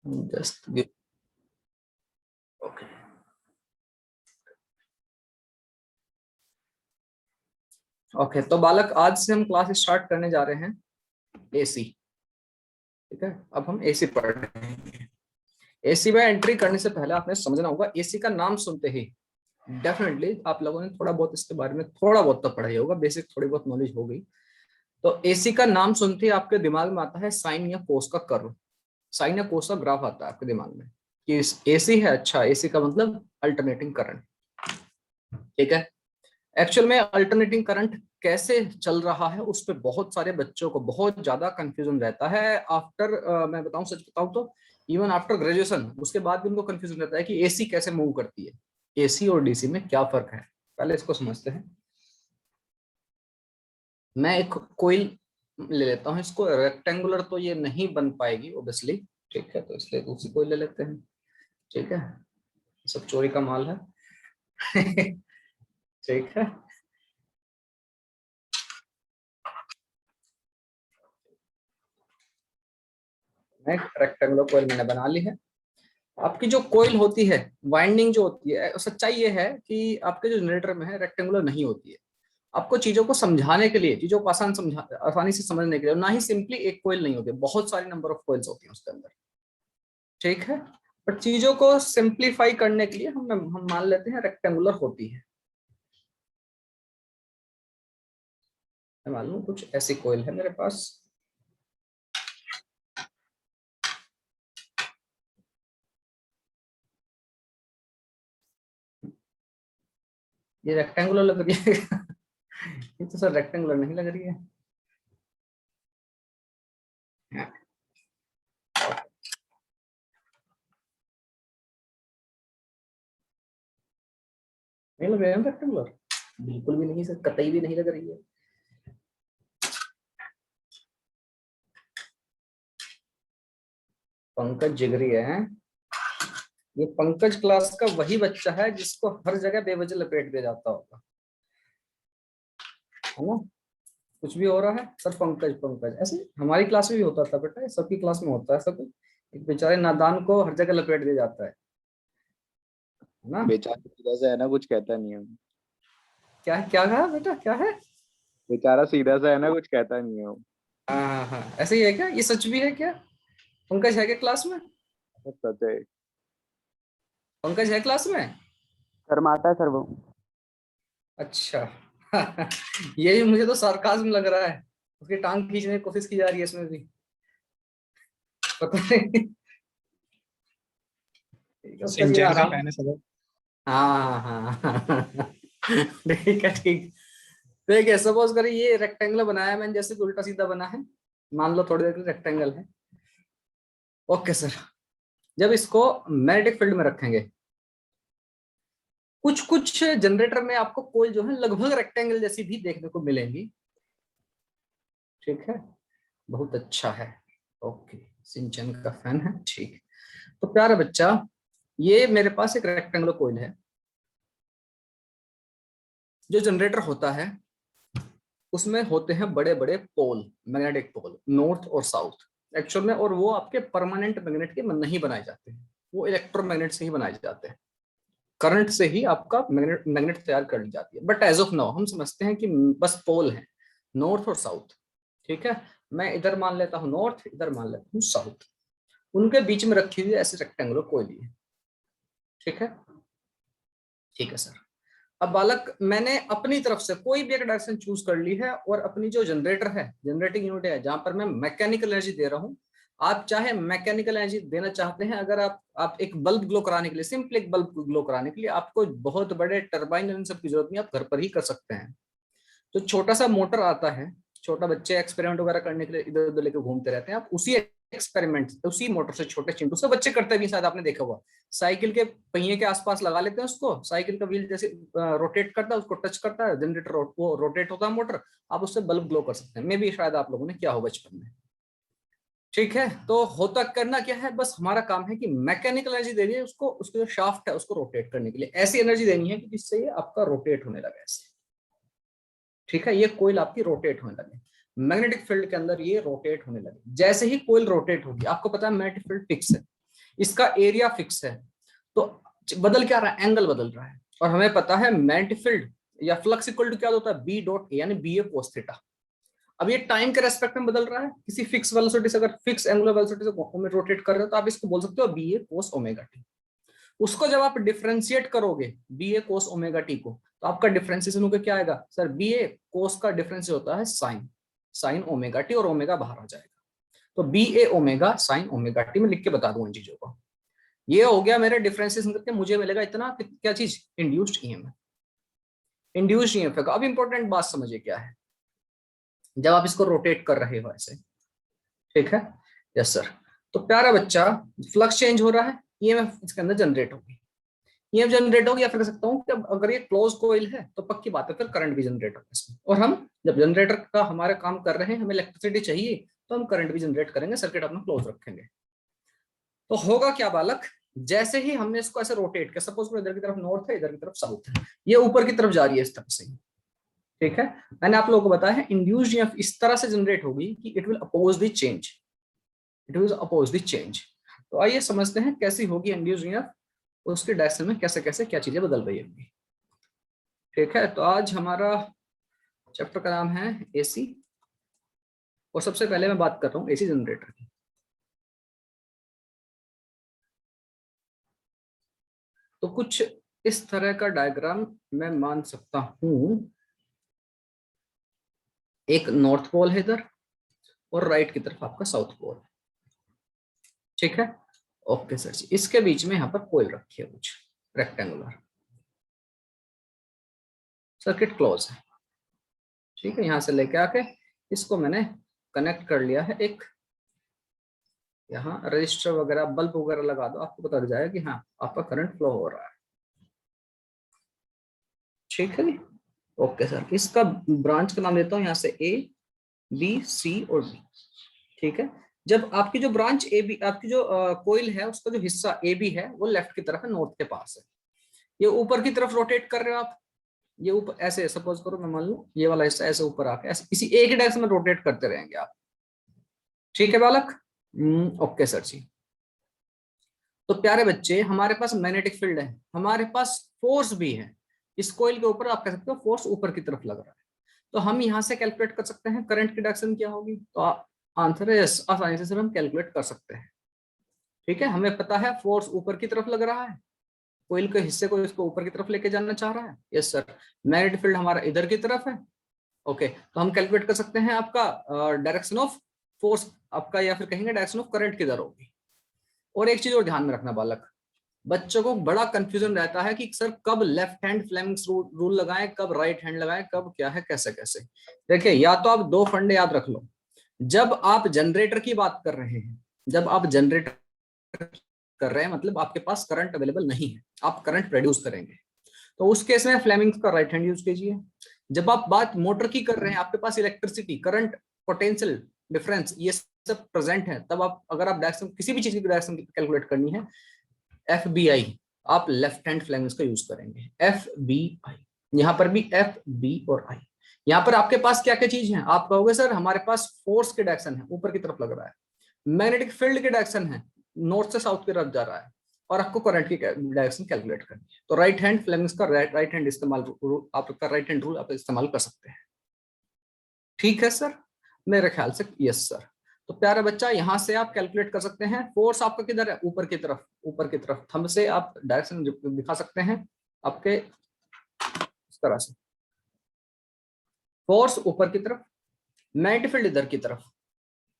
Just give. Okay, okay तो बालक आज से हम क्लास स्टार्ट करने जा रहे हैं एसी। ठीक है, अब हम एसी पढ़ रहे हैं। एसी में एंट्री करने से पहले आपने समझना होगा, एसी का नाम सुनते ही डेफिनेटली आप लोगों ने थोड़ा बहुत इसके बारे में थोड़ा बहुत तो पढ़ा ही होगा, बेसिक थोड़ी बहुत नॉलेज हो गई। तो एसी का नाम सुनते ही आपके दिमाग में आता है साइन या कोस का कर्व, साइन या कोस का ग्राफ आता है आपके दिमाग में कि एसी है। अच्छा, एसी का मतलब अल्टरनेटिंग करंट। ठीक है, एक्चुअल में अल्टरनेटिंग करंट कैसे चल रहा है उस पर बहुत सारे बच्चों को बहुत ज्यादा कंफ्यूजन रहता है। आफ्टर मैं बताऊं, सच बताऊं तो इवन आफ्टर ग्रेजुएशन उसके बाद भी उनको कंफ्यूजन रहता है कि एसी कैसे मूव करती है, एसी और डीसी में क्या फर्क है। पहले इसको समझते हैं। मैं एक कोईल ले लेता हूँ, इसको रेक्टेंगुलर तो ये नहीं बन पाएगी ओब्वियसली। ठीक है, तो इसलिए दूसरी कोईल ले लेते हैं। ठीक है, सब चोरी का माल है। ठीक है, मैं रेक्टेंगुलर कोईल मैंने बना ली है। आपकी जो कोईल होती है, वाइंडिंग जो होती है, सच्चाई ये है कि आपके जो जनरेटर में है रेक्टेंगुलर नहीं होती है। आपको चीजों को समझाने के लिए, चीजों को आसानी से समझने के लिए, ना ही सिंपली एक कोईल नहीं होती, बहुत सारी नंबर ऑफ कोइल्स होती हैं उसके अंदर। ठीक है, पर चीजों को सिंप्लीफाई करने के लिए हम मान लेते हैं रेक्टेंगुलर होती है। मैं मान लूं कुछ ऐसी कोईल है मेरे पास। ये रेक्टेंगुलर लग रही है। ये तो सर रेक्टेंगुलर नहीं लग रही है। नहीं लग रहा है रेक्टेंगुलर, बिल्कुल भी नहीं सर, कतई भी नहीं लग रही है। पंकज जिगरी है। ये पंकज क्लास का वही बच्चा है जिसको हर जगह बेवजह लपेट दिया जाता होगा, है ना। कुछ भी हो रहा है सर पंकज पंकज, ऐसे हमारी क्लास में भी होता था बेटा, सबकी क्लास में होता है सब। एक बेचारे नादान को हर जगह लपेट दिया जाता है ना। बेचारा सीधा सा है ना, कुछ कहता नहीं है। क्या क्या कहा बेटा, क्या है? बेचारा सीधा सा है ना, कुछ कहता नहीं है वो। हाँ हाँ हाँ, ऐसे ही है क्या? ये सच भी है क्या? पंकज है क्या क्लास में? सब सच है। पंकज है क्लास में? शर्माता है सर वो। अच्छा। यही मुझे तो सार्काज्म लग रहा है, उसकी टांग खींचने की कोशिश की जा रही है इसमें भी, पता नहीं। उसका सीधा सिंचन का आराम। फैन है सब। हाँ हाँ हाँ। ठीक है ठीक। ठीक है, सपोज करिए ये रेक्टेंगल बनाया मैंने, जैसे कि उल्टा सीधा बना है। मान लो थोड़ी देर के लिए रेक्टेंगल है। ओके सर, जब इसको मैग्नेटिक फील्ड में रखेंगे, कुछ कुछ जनरेटर में आपको कोई जो है लगभग रेक्टेंगल जैसी भी देखने को मिलेंगी। ठीक है, बहुत अच्छा है। ओके, सिंचन का फैन है, ठीक। तो प्यारा बच्चा, ये मेरे पास एक रेक्टेंगुलर कोइल है। जो जनरेटर होता है उसमें होते हैं बड़े बड़े पोल, मैग्नेटिक पोल, नॉर्थ और साउथ एक्चुअल में। और वो आपके परमानेंट मैग्नेट के नहीं बनाए जाते हैं, वो इलेक्ट्रोमैग्नेट से ही बनाए जाते हैं। करंट से ही आपका मैग्नेट मैग्नेट तैयार कर ली जाती है। बट एज ऑफ नाउ हम समझते हैं कि बस पोल है, नॉर्थ और साउथ। ठीक है, मैं इधर मान लेता हूँ नॉर्थ, इधर मान लेता हूँ साउथ। उनके बीच में रखी हुई ऐसे रेक्टेंगुलर कोइल है। ठीक है, ठीक है सर। अब बालक, मैंने अपनी तरफ से कोई भी एक डायरेक्शन चूज कर ली है, और अपनी जो जनरेटर है, जनरेटिंग यूनिट है, जहां पर मैं मैकेनिकल एनर्जी दे रहा हूं। आप चाहे मैकेनिकल एनर्जी देना चाहते हैं, अगर आप एक बल्ब ग्लो कराने के लिए, सिंपल एक बल्ब ग्लो कराने के लिए आपको बहुत बड़े टरबाइन इन सब की जरूरत नहीं, आप घर पर ही कर सकते हैं। तो छोटा सा मोटर आता है, छोटा बच्चे एक्सपेरिमेंट वगैरह करने के लिए इधर उधर लेकर घूमते रहते हैं, आप उसी एक्सपेरिमेंट उसी मोटर से, छोटे चिंटू से बच्चे करते भी, शायद आपने देखा हुआ। साइकिल के पहिए के आसपास लगा लेते हैं उसको, साइकिल का व्हील जैसे रोटेट करता है, उसको टच करता है जनरेटर, वो रोटेट होता है मोटर, आप उससे बल्ब ग्लो कर सकते हैं। मे भी शायद आप लोगों ने किया हो बचपन में। ठीक है, तो होता करना क्या है, बस हमारा काम है कि मैकेनिकल एनर्जी देनी है उसको, उसको जो शाफ्ट है उसको रोटेट करने के लिए ऐसी एनर्जी देनी है कि जिससे ये आपका रोटेट होने लगे ऐसे। ठीक है, ये कोइल आपकी रोटेट होने लगे, मैग्नेटिक फील्ड के अंदर ये रोटेट होने लगे। जैसे ही कोइल रोटेट होगी, आपको पता है मैग्नेटिक फील्ड फिक्स है, इसका एरिया फिक्स है, तो बदल क्या रहा है, एंगल बदल रहा है। और हमें पता है मैग्नेटिक फील्ड या फ्लक्स इक्वल टू क्या होता है, बी डॉट ए यानी बी ए कोस थीटा। अब ये टाइम के रेस्पेक्ट में बदल रहा है, किसी फिक्स वेलोसिटी से, अगर फिक्स एंगुलर वेलोसिटी से रोटेट कर रहे हो तो आप इसको बोल सकते हो बी ए कोस ओमेगा टी। उसको जब आप डिफरेंशिएट करोगे बी ए कोस ओमेगा टी को, तो आपका डिफरेंशिएशन होकर क्या आएगा सर, बी ए कोस का डिफरेंस होता है साइन, साइन ओमेगा टी, और ओमेगा बाहर आ जाएगा, तो बी ए ओमेगा साइन ओमेगा टी। में लिख के बता दूं इन चीजों को। ये हो गया मेरे डिफरेंशिएशन करके मुझे मिलेगा इतना, क्या चीज, इंड्यूस्ड ईएमएफ। इंड्यूस्ड ईएमएफ का अब इंपॉर्टेंट बात समझिए क्या है, जब आप इसको रोटेट कर रहे हो ऐसे, ठीक है, यस सर, तो प्यारा बच्चा फ्लक्स चेंज हो रहा है, ईएमएफ इसके अंदर जनरेट होगी, ईएमएफ जनरेट होगी, या फिर कह सकता हूँ कि अगर ये क्लोज कॉइल है तो पक्की बात है फिर करंट भी जनरेट होगा इसमें। और हम जब जनरेटर का हमारे काम कर रहे हैं, हमें इलेक्ट्रिसिटी चाहिए, तो हम करंट भी जनरेट करेंगे, सर्किट अपना क्लोज रखेंगे। तो होगा क्या बालक, जैसे ही हमने इसको ऐसे रोटेट किया, सपोज इधर की तरफ नॉर्थ है, इधर की तरफ साउथ है, ये ऊपर की तरफ जा रही है इस तरह से, ठीक है। मैंने आप लोगों को बताया है इंड्यूस्ड ईएमएफ इस तरह से जनरेट होगी कि it will oppose the change, it will oppose the change. तो आइए समझते हैं कैसी होगी इंड्यूस्ड ईएमएफ, उसके डायरेक्शन में कैसे कैसे क्या चीजें बदल रही होंगी, ठीक है। तो आज हमारा चैप्टर का नाम है एसी, और सबसे पहले मैं बात कर रहा हूँ एसी जनरेटर की। तो कुछ इस तरह का डायग्राम मैं मान सकता हूं, एक नॉर्थ पोल है इधर, और राइट की तरफ आपका साउथ पोल, ठीक है। ओके सर जी, इसके बीच में यहाँ पर कोयल रखी है कुछ रेक्टेंगुलर, सर्किट क्लोज है, ठीक है। यहां से लेके आके इसको मैंने कनेक्ट कर लिया है, एक यहाँ रजिस्टर वगैरह बल्ब वगैरह लगा दो, आपको पता लग जाएगा कि हाँ आपका करंट फ्लो हो रहा है, ठीक है। ओके सर, इसका ब्रांच का नाम देता हूँ यहाँ से ए बी सी और डी, ठीक है। जब आपकी जो ब्रांच ए बी, आपकी जो कोइल है उसका जो हिस्सा ए बी है वो लेफ्ट की तरफ है, नॉर्थ के पास है, ये ऊपर की तरफ रोटेट कर रहे हो आप, ये ऊपर ऐसे सपोज करो, मैं मान लूं ये वाला हिस्सा ऐसे ऊपर आके ऐसे किसी एक ही डायरेक्शन में रोटेट करते रहेंगे आप, ठीक है बालक। ओके सर जी। तो प्यारे बच्चे हमारे पास मैग्नेटिक फील्ड है, हमारे पास फोर्स भी है, इस कोइल के ऊपर आप कह सकते हो फोर्स ऊपर की तरफ लग रहा है, तो हम यहाँ से कैलकुलेट कर सकते हैं करंट की डायरेक्शन क्या होगी, तो आंसर है यस, आसानी से हम कैलकुलेट कर सकते हैं, ठीक है। हमें पता है फोर्स ऊपर की तरफ लग रहा है, कोइल के हिस्से को इसको ऊपर की तरफ लेके जाना चाह रहा है, यस सर। मैग्नेटिक फील्ड हमारा इधर की तरफ है, ओके, तो हम कैलकुलेट कर सकते हैं आपका डायरेक्शन ऑफ फोर्स आपका, या फिर कहेंगे डायरेक्शन ऑफ करंट किधर होगी। और एक चीज और ध्यान में रखना बालक, बच्चों को बड़ा कंफ्यूजन रहता है कि सर कब लेफ्ट हैंड फ्लेमिंग्स रूल लगाएं, कब राइट हैंड लगाएं, कब क्या है कैसे कैसे। देखिए या तो आप दो फंडे याद रख लो, जब आप जनरेटर की बात कर रहे हैं, जब आप जनरेटर कर रहे हैं मतलब आपके पास करंट अवेलेबल नहीं है, आप करंट प्रोड्यूस करेंगे, तो उस केस में फ्लेमिंग्स का राइट हैंड यूज कीजिए। जब आप बात मोटर की कर रहे हैं, आपके पास इलेक्ट्रिसिटी, करंट, पोटेंशियल डिफरेंस ये सब प्रेजेंट है, तब आप अगर आप डायरेक्शन किसी भी चीज की डायरेक्शन कैलकुलेट करनी है, एफ बी आई, आप लेफ्ट हैंड फ्लेमिंग्स का यूज करेंगे, एफ बी आई। यहाँ पर भी एफ बी और आई। यहाँ पर आपके पास क्या क्या चीज है, आप कहोगे सर हमारे पास फोर्स के डायरेक्शन है, ऊपर की तरफ लग रहा है, मैग्नेटिक फील्ड के डायरेक्शन है, नॉर्थ से साउथ की तरफ जा रहा है, और आपको करंट की डायरेक्शन कैलकुलेट करनी है, तो राइट हैंड फ्लेमिंग्स का राइट हैंड इस्तेमाल, आपका राइट हैंड रूल आप इस्तेमाल कर सकते हैं, ठीक है सर, मेरे ख्याल से यस सर। तो प्यारा बच्चा यहाँ से आप कैलकुलेट कर सकते हैं, फोर्स आपका किधर है, ऊपर की तरफ, ऊपर की तरफ थंब से आप डायरेक्शन दिखा सकते हैं आपके इस तरह से, फोर्स ऊपर की तरफ, मैग्नेटिक फील्ड इधर की तरफ,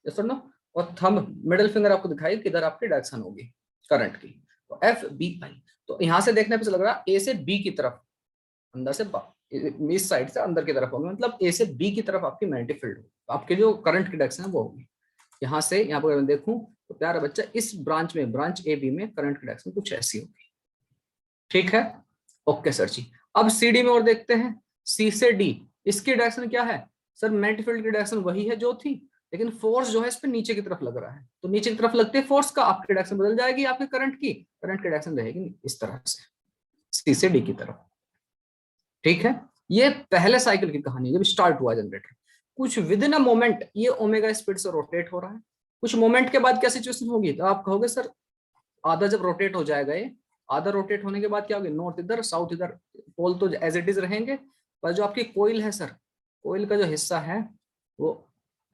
यस और नो, और थंब मिडिल फिंगर आपको दिखाई किधर आपकी डायरेक्शन होगी करंट की, तो एफ बी आई। तो यहाँ से देखने पे लग रहा है ए से बी की तरफ, अंदर से इस साइड से अंदर की तरफ होगी, मतलब ए से बी की तरफ आपकी मैग्नेटिक फील्ड होगी, आपके जो करंट की डायरेक्शन है वो होगी। यहाँ से यहाँ पर मैं देखूं तो प्यारा बच्चा इस ब्रांच में, ब्रांच ए बी में करंट की डायरेक्शन कुछ ऐसी होगी, ठीक है। ओके सर जी, अब सी डी में और देखते हैं, सी से डी, इसकी डायरेक्शन क्या है सर, मैग्नेटिक फील्ड की डायरेक्शन वही है जो थी, लेकिन फोर्स जो है इस पे नीचे की तरफ लग रहा है, तो नीचे की तरफ लगते फोर्स का आपकी डायरेक्शन बदल जाएगी, आपके करंट की डायरेक्शन रहेगी इस तरह से सी से डी की तरफ, ठीक है। ये पहले साइकिल की कहानी जब स्टार्ट हुआ जनरेटर, कुछ विद इन अ मोमेंट ये ओमेगा स्पीड से रोटेट हो रहा है, कुछ मोमेंट के बाद क्या सिचुएशन होगी, तो आप कहोगे सर आधा जब रोटेट हो जाएगा ये, आधा रोटेट होने के बाद क्या होगा, नॉर्थ इधर साउथ इधर, पोल तो एज इट इज रहेंगे, पर जो आपकी कोइल है सर, कोइल का जो हिस्सा है वो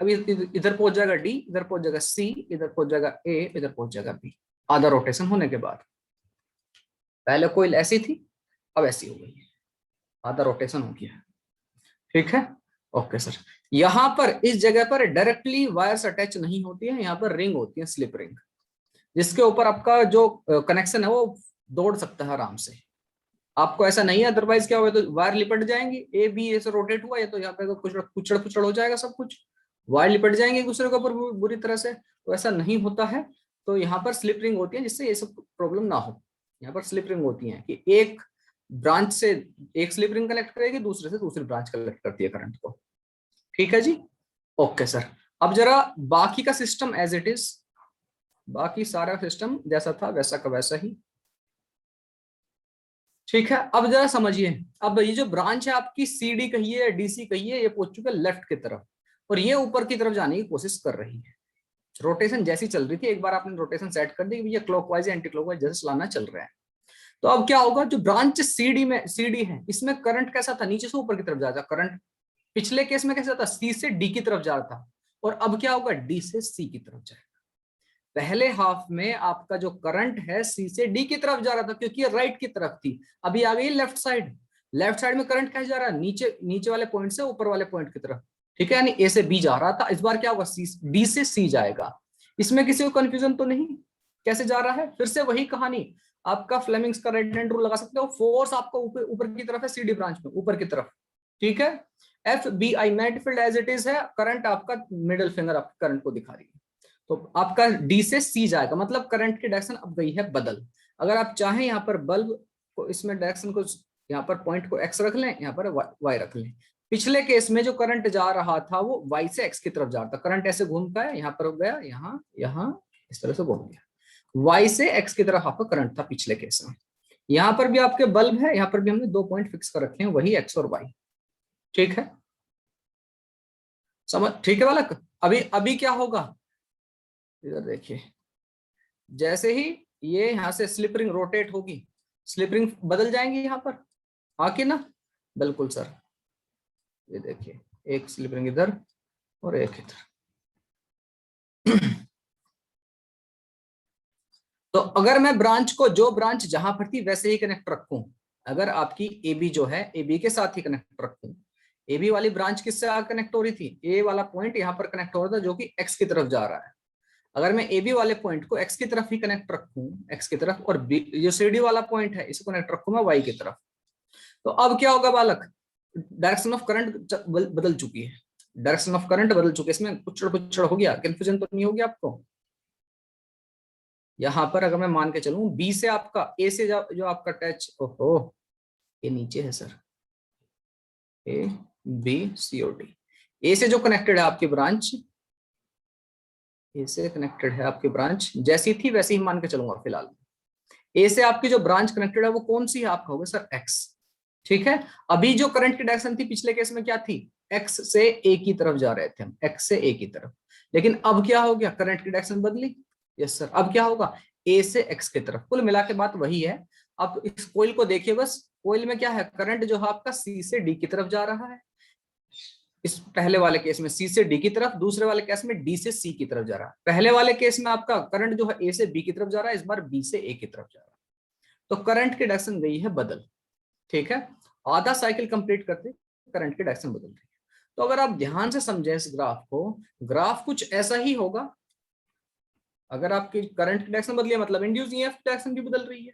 अभी इधर पहुंच जाएगा डी, इधर पहुंच जाएगा सी, इधर पहुंच जाएगा ए, इधर पहुंच जाएगा बी, आधा रोटेशन होने के बाद। पहले कोइल ऐसी थी, अब ऐसी हो गई है, आधा रोटेशन हो गया। ठीक है, ओके सर। यहाँ पर इस जगह पर डायरेक्टली वायर्स अटैच नहीं होती है, यहाँ पर रिंग होती है, स्लिप रिंग, जिसके ऊपर आपका जो कनेक्शन है वो दौड़ सकता है आराम से। आपको ऐसा नहीं है, अदरवाइज क्या होगा, तो वायर लिपट जाएंगी, ए बी ऐसे रोटेट हुआ है तो यहाँ पे तो कुचड़ पुचड़ हो जाएगा सब कुछ, वायर लिपट जाएंगे एक दूसरे के ऊपर बुरी तरह से, तो ऐसा नहीं होता है। तो यहाँ पर स्लिप रिंग होती है जिससे ये सब प्रॉब्लम ना हो। यहाँ पर स्लिप रिंग होती है कि एक ब्रांच से एक स्लिप रिंग कनेक्ट करेगी, दूसरे से दूसरी ब्रांच कनेक्ट करती है करंट को। ठीक है जी, ओके सर। अब जरा बाकी का सिस्टम एज इट इज, बाकी सारा सिस्टम जैसा था वैसा का वैसा ही। ठीक है, अब जरा समझिए, अब ये जो ब्रांच है आपकी सीडी कहिए या डीसी कहिए, ये पहुंच चुके लेफ्ट की तरफ और ये ऊपर की तरफ जाने की कोशिश कर रही है। रोटेशन जैसी चल रही थी, एक बार आपने रोटेशन सेट कर दी, ये क्लॉकवाइज या एंटी क्लॉकवाइज जैसे चलाना चल रहा है। तो अब क्या होगा, जो ब्रांच सीडी है, इसमें करंट कैसा था, नीचे से ऊपर की तरफ जा रहा था करंट। पिछले केस में कैसा था, सी से डी की तरफ जा रहा था, और अब क्या होगा, डी से सी की तरफ जाएगा। पहले हाफ में आपका जो करंट है सी से डी की तरफ जा रहा था क्योंकि ये राइट की तरफ थी, अभी आ गई लेफ्ट साइड। लेफ्ट साइड में करंट कैसे जा रहा है, नीचे वाले पॉइंट से ऊपर वाले पॉइंट की तरफ। ठीक है, यानी ए से बी जा रहा था, इस बार क्या होगा, डी से सी जाएगा। इसमें किसी को कंफ्यूजन तो नहीं, कैसे जा रहा है, फिर से वही कहानी, आपका फ्लेमिंग्स का राइट हैंड रूल लगा सकते हो। फोर्स आपका ऊपर की तरफ है, सीडी ब्रांच में ऊपर की तरफ। ठीक है, F B I net field as it is है, करंट आपका मिडिल फिंगर आपके करंट को दिखा रही है, तो आपका डी से सी जाएगा, मतलब करंट की डायरेक्शन अब गई है बदल। अगर आप चाहें यहाँ पर बल्ब को, इसमें डायरेक्शन को, यहाँ पर पॉइंट को एक्स रख लें, यहाँ पर वाई रख लें। पिछले केस में जो करंट जा रहा था वो वाई से एक्स की तरफ जा रहा था, करंट ऐसे घूमता है, यहाँ पर हो गया, यहाँ इस तरह से घूम गया, वाई से एक्स की तरफ आपका करंट था पिछले केस में। यहाँ पर भी आपके बल्ब है, यहाँ पर भी हमने 2 पॉइंट फिक्स कर रखे हैं, वही एक्स और वाई। ठीक है, समझ, ठीक है बालक। अभी क्या होगा, इधर देखिए, जैसे ही ये यहाँ से स्लिप रिंग रोटेट होगी, स्लिप रिंग बदल जाएंगी यहाँ पर, हाँ कि ना, बिल्कुल सर। ये देखिए, एक स्लिप रिंग इधर और एक इधर। तो अगर मैं ब्रांच को, जो ब्रांच जहां पर थी वैसे ही कनेक्ट रखूं, अगर आपकी ए बी जो है ए बी के साथ ही कनेक्ट रखूं, ए बी वाली ब्रांच किससे कनेक्ट हो रही थी, ए वाला पॉइंट यहाँ पर कनेक्ट हो रहा था जो कि एक्स की तरफ जा रहा है। अगर मैं ए बी वाले पॉइंट को एक्स की तरफ ही कनेक्ट रखूं, एक्स की तरफ, और बी जो सी डी वाला पॉइंट है इसको कनेक्ट रखूं मैं वाई की तरफ, तो अब क्या होगा बालक, डायरेक्शन ऑफ करंट बदल चुकी है, डायरेक्शन ऑफ करंट बदल चुकी है, इसमें कुचड़ हो गया, कंफ्यूजन तो नहीं हो गया आपको। यहाँ पर अगर मैं मान के चलूं बी से आपका ए से जो आपका टच, ओहो ये नीचे है sir, A B C O D, A से जो कनेक्टेड है आपकी ब्रांच, ए से कनेक्टेड है आपकी ब्रांच, जैसी थी वैसे ही मान के चलूंगा फिलहाल। ए से आपकी जो ब्रांच कनेक्टेड है वो कौन सी है, आपका होगा सर एक्स। ठीक है, अभी जो करंट की डायरेक्शन थी पिछले केस में क्या थी, एक्स से ए की तरफ जा रहे थे हम, एक्स से ए की तरफ, लेकिन अब क्या हो गया, करंट की डायरेक्शन बदली। यस सर, अब क्या होगा, ए से एक्स की तरफ। कुल मिला के बात वही है। अब इस कोइल को देखिए, बस कोइल में क्या है, करंट जो है आपका सी से डी की तरफ जा रहा है, इस पहले वाले केस में सी से डी की तरफ, दूसरे वाले केस में डी से सी की तरफ जा रहा है। पहले वाले केस में आपका करंट जो है ए से बी की तरफ जा रहा है, इस बार बी से ए की तरफ जा रहा है, तो करंट की डायरेक्शन गई है बदल। ठीक है, आधा साइकिल कंप्लीट करते करंट की डायरेक्शन बदल रही है। तो अगर आप ध्यान से समझें इस ग्राफ को, ग्राफ कुछ ऐसा ही होगा। अगर आपकी करंट की डायरेक्शन बदली है मतलब इंड्यूस्ड ईएमएफ की डायरेक्शन भी बदल रही है,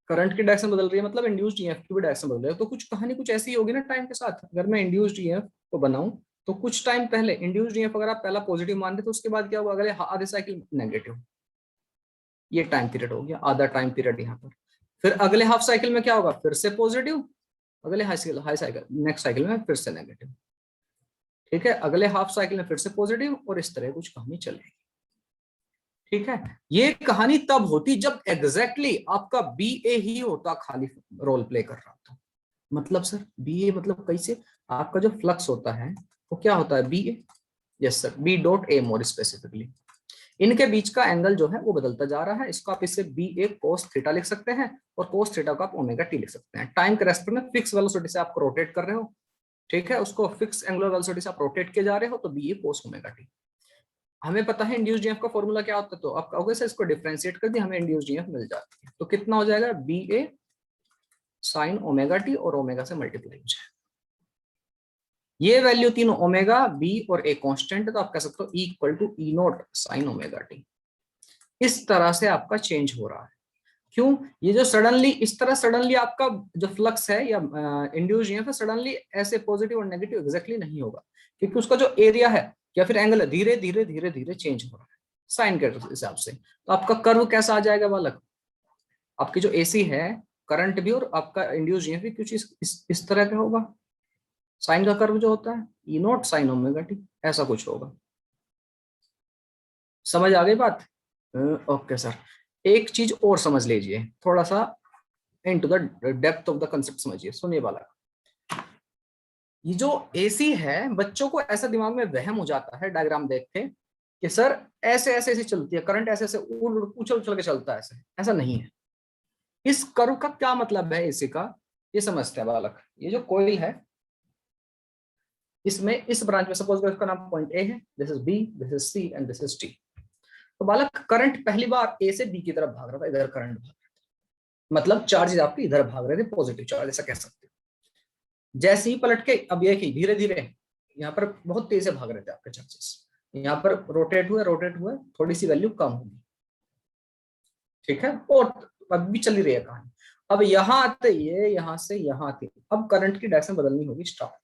करंट की डायरेक्शन बदल रही है मतलब इंड्यूस्ड ईएमएफ की भी डायरेक्शन बदल रही है। तो कुछ कहानी कुछ ऐसी होगी ना टाइम के साथ। अगर मैं इंड्यूस्ड ईएमएफ को बनाऊं तो कुछ टाइम पहले इंड्यूस्ड ईएमएफ अगर आप पहला पॉजिटिव मान रहे तो उसके बाद क्या होगा, अगले आधे साइकिल नेगेटिव, ये टाइम पीरियड हो गया, आधा टाइम पीरियड यहाँ पर। फिर अगले हाफ साइकिल में क्या होगा, फिर से पॉजिटिव, अगले हाई साइकिल नेक्स्ट साइकिल में फिर से नेगेटिव। ठीक है, अगले हाफ साइकिल में फिर से पॉजिटिव, और इस तरह कुछ कहानी चलेगी। ठीक है, ये कहानी तब होती जब एग्जैक्टली आपका बी ए ही होता, खाली रोल प्ले कर रहा था। मतलब सर बी ए मतलब कैसे, आपका जो फ्लक्स होता है वो क्या होता है, B A. Yes sir, B dot A more specifically, इनके बीच का एंगल जो है वो बदलता जा रहा है। इसको आप इससे बी ए कोस थीटा लिख सकते हैं और कोस थीटा को आप ओमेगा टी लिख सकते हैं। टाइम के रेस्पेक्ट में फिक्स वेलोसिटी से आप रोटेट कर रहे हो, ठीक है, उसको फिक्स एंगुलर वेलोसिटी से आप रोटेट किए जा रहे हो, तो बी ए कोस ओमेगा टी। हमें पता है इंड्यूस्ड ईएमएफ का फॉर्मूला क्या होता है, तो आप कहोगे सर इसको डिफरेंशिएट कर दिया, हमें इंड्यूस्ड ईएमएफ मिल जाती है। तो कितना हो जाएगा, बी ए साइन ओमेगा टी और ओमेगा से मल्टीप्लाई हो जाएगा। ये वैल्यू तीनों ओमेगा, बी और ए कांस्टेंट है, तो आप कह सकते हो equal to E naught sine omega T. इस तरह से आपका चेंज हो रहा है। क्यों? ये जो सडनली इस तरह सडनली आपका जो फ्लक्स है या इंड्यूस्ड ईएमएफ है सडनली ऐसे पॉजिटिव और नेगेटिव एग्जैक्टली नहीं होगा, क्योंकि उसका जो एरिया है या फिर एंगल है धीरे धीरे धीरे धीरे चेंज हो रहा है साइन के हिसाब से। तो आपका कर्व कैसा आ जाएगा बालक, आपकी जो एसी है करंट भी और आपका इंड्यूस्ड ईएमएफ भी कुछ इस तरह का होगा। साइन का कर्व जो होता है ई नॉट साइन ओमेगा टी, ऐसा कुछ होगा। समझ आ गई बात? ओके सर, एक चीज और समझ लीजिए, थोड़ा सा into the depth of the concept समझिए। सुनिए बालक, ये जो एसी है बच्चों को ऐसा दिमाग में वहम हो जाता है डायग्राम देख के कि सर ऐसे ऐसे ऐसे चलती है करंट, ऐसे ऐसे उछल उछल के चलता है, ऐसे ऐसा नहीं है। इस कर्व का क्या मतलब है एसी का, ये समझते हैं बालक। ये जो कॉइल है इसमें इस ब्रांच में सपोज इसका नाम पॉइंट ए है, this is B, this is C and this is T. तो बालक करंट पहली बार ए से बी की तरफ भाग रहा था, इधर करंट भाग रहा था, मतलब चार्जेस आपके इधर भाग रहे थे, पॉजिटिव चार्ज ऐसा कह सकते हो। जैसे ही पलट के अब ये कि धीरे धीरे यहाँ पर बहुत तेज से भाग रहे थे आपके चार्जेस, यहाँ पर रोटेट हुए थोड़ी सी वैल्यू कम होगी, ठीक है, और अब भी चली रही है कहानी। अब यहाँ आते ये यहाँ से यहाँ आते अब करंट की डायरेक्शन बदलनी होगी, स्टार्ट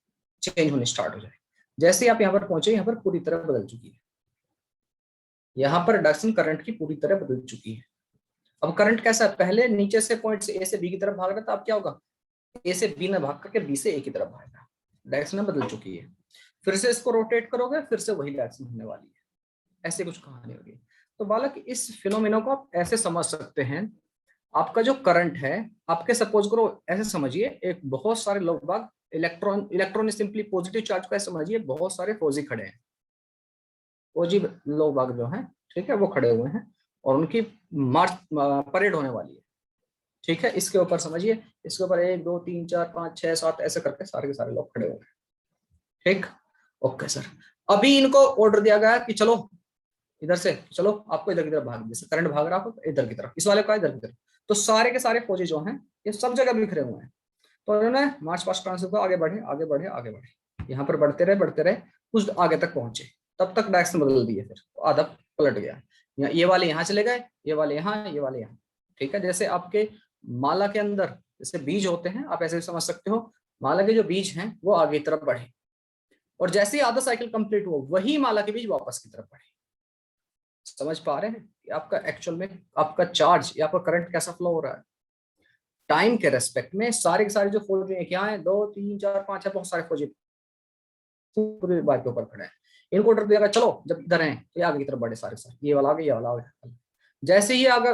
चेंज होनी स्टार्ट हो जाए। जैसे आप यहाँ पर पहुंचे यहाँ पर पूरी तरह बदल चुकी है, यहाँ पर डायरेक्शन करंट की पूरी तरह बदल चुकी है। अब करंट कैसा है, पहले नीचे से पॉइंट से ए से बी की तरफ भाग रहा था, अब क्या होगा, ए से बी में भाग करके बी से ए की तरफ भागेगा, डायरेक्शन बदल चुकी है। फिर से इसको रोटेट करोगे फिर से वही डायरेक्शन होने वाली है, ऐसे कुछ कहानी होगी। तो बालक इस फिनोमेना को आप ऐसे समझ सकते हैं, आपका जो करंट है आपके सपोज करो ऐसे समझिए, एक बहुत सारे लोग बाग इलेक्ट्रॉन सिंपली पॉजिटिव चार्ज को ऐसे समझिए, बहुत सारे फौजी खड़े हैं, फौजी लोग बाग जो हैं, ठीक है, वो खड़े हुए हैं और उनकी मार्च परेड होने वाली है, ठीक है। इसके ऊपर समझिए, इसके ऊपर 1 2 3 4 5 6 7 ऐसे करके सारे के सारे लोग खड़े हुए हैं, ठीक। ओके सर, अभी इनको ऑर्डर दिया गया कि चलो इधर से चलो, आपको इधर की तरफ भाग, जैसे करंट भाग रहा है इधर की तरफ, इस वाले का इधर की तरफ। तो सारे के सारे फौजी जो हैं ये सब जगह बिखरे हुए हैं, तो उन्होंने मार्च पास्ट ट्रांसफर को आगे बढ़े आगे बढ़े आगे बढ़े, यहाँ पर बढ़ते रहे कुछ आगे तक पहुंचे, तब तक डायरेक्शन बदल दिए, फिर आधा पलट गया, ये वाले यहाँ चले गए, ये वाले यहाँ, ये वाले यहाँ, ठीक है। जैसे आपके माला के अंदर जैसे बीज होते हैं, आप ऐसे भी समझ सकते हो, माला के जो बीज हैं वो आगे की तरफ बढ़े, और जैसे ही आधा साइकिल कंप्लीट हुआ वही माला के बीज वापस की तरफ बढ़े। समझ पा रहे हैं कि आपका एक्चुअल में आपका चार्ज या आपका करंट कैसा फ्लो हो रहा है टाइम के रेस्पेक्ट में। सारे के सारे जो फौजी क्या है, 2 3 4 5 है, बहुत सारे फौजी पूरी बात के ऊपर खड़े हैं, इनको ऑर्डर दिया चलो जब इधर हैं तो ये आगे की तरफ बढ़े, सारे सारे ये वाला आगे ये वाला आगे। जैसे ही आगे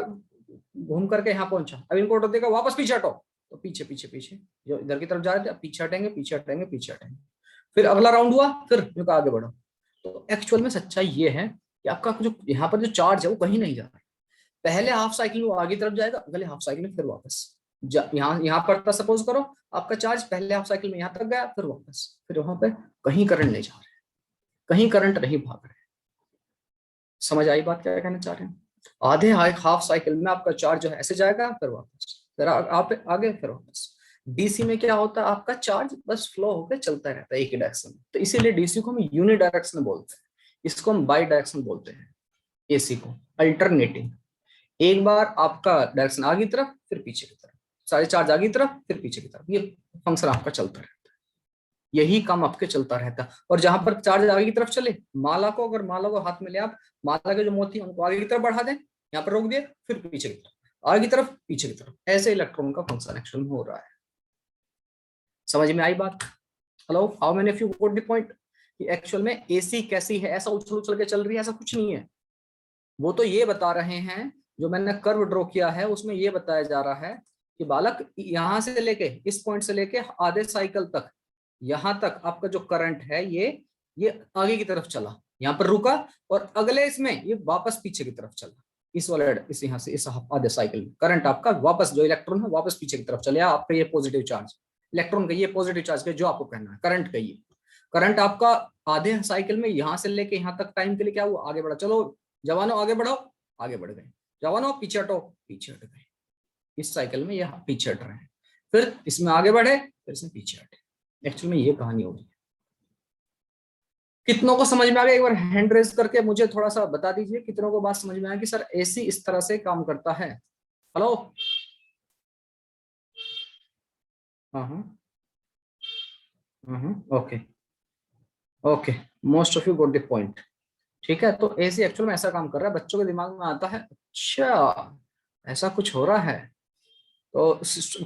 घूम करके यहाँ पहुंचा, अब इनको ऑर्डर देगा वापस पीछे हटो, तो पीछे पीछे पीछे जो इधर की तरफ जा रहे थे पीछे हटेंगे पीछे हटेंगे पीछे हटेंगे, फिर अगला राउंड हुआ फिर इनको आगे बढ़ो। तो एक्चुअल में सच्चाई ये है कि आपका जो यहाँ पर जो चार्ज है वो कहीं नहीं जा रहा है, पहले हाफ साइकिल वो आगे तरफ जाएगा, अगले हाफ साइकिल में फिर वापस यहाँ पर था, सपोज करो आपका चार्ज पहले हाफ साइकिल में यहाँ तक गया फिर वापस, फिर वहां पे कहीं करंट नहीं जा रहा है, कहीं करंट नहीं भाग रहे। समझ आई बात क्या कहना चाह रहे हैं? आधे हाफ साइकिल में आपका चार्ज जो है ऐसे जाएगा फिर वापस, फिर आप आगे फिर वापस। डीसी में क्या होता है, आपका चार्ज बस फ्लो होकर चलता रहता है एक ही डायरेक्शन में, तो इसीलिए डीसी को हम यूनि डायरेक्शन बोलते हैं, इसको हम बाई डायरेक्शन बोलते हैं, एसी को अल्टरनेटिंग। एक बार आपका डायरेक्शन आगे की तरफ फिर पीछे की तरफ, सारे चार्ज आगे की तरफ फिर पीछे की तरफ, ये फंक्शन आपका चलता रहता है, यही काम आपके चलता रहता है। और जहां पर चार्ज आगे की तरफ चले, माला को अगर माला को हाथ में ले आप, माला के जो मोती उनको आगे की तरफ बढ़ा दें, यहाँ पर रोक दिए फिर पीछे की तरफ, आगे की तरफ पीछे की तरफ, ऐसे इलेक्ट्रॉन का फंक्शन एक्चुअल में हो रहा है। समझ में आई बात? Hello, how many of you got the point कि एक्चुअल में एसी कैसी है, ऐसा उछल उछल के चल रही है, ऐसा कुछ नहीं है। वो तो ये बता रहे हैं, जो मैंने कर्व ड्रॉ किया है उसमें ये बताया जा रहा है कि बालक यहां से लेके इस पॉइंट से लेके आधे साइकिल तक, यहां तक आपका जो करंट है ये आगे की तरफ चला, यहाँ पर रुका और अगले इसमें ये वापस पीछे की तरफ चला, इस वाले इस यहाँ से इस आधे साइकिल में करंट आपका वापस, जो इलेक्ट्रॉन है वापस पीछे की तरफ चले, आपका ये पॉजिटिव चार्ज, इलेक्ट्रॉन का ये पॉजिटिव चार्ज का जो आपको कहना है करंट का, ये करंट आपका आधे साइकिल में यहाँ से लेके यहाँ तक टाइम के लिए क्या हुआ, आगे बढ़ा। चलो जवानों आगे बढ़ो, आगे बढ़ गए। जवानों पीछे हटो, पीछे हट गए। इस साइकिल में ये पीछे हट रहे हैं, फिर इसमें आगे बढ़े, फिर इसमें पीछे हटे। एक्चुअली में ये कहानी होगी। कितनों को समझ में आ गया? एक बार हैंड रेज करके मुझे थोड़ा सा बता दीजिए कितनों को बात समझ में आया कि सर एसी इस तरह से काम करता है। हेलो, हाँ, okay okay, most of you got the point. ठीक है, तो एसी एक्चुअल में ऐसा काम कर रहा है, बच्चों के दिमाग में आता है अच्छा ऐसा कुछ हो रहा है। तो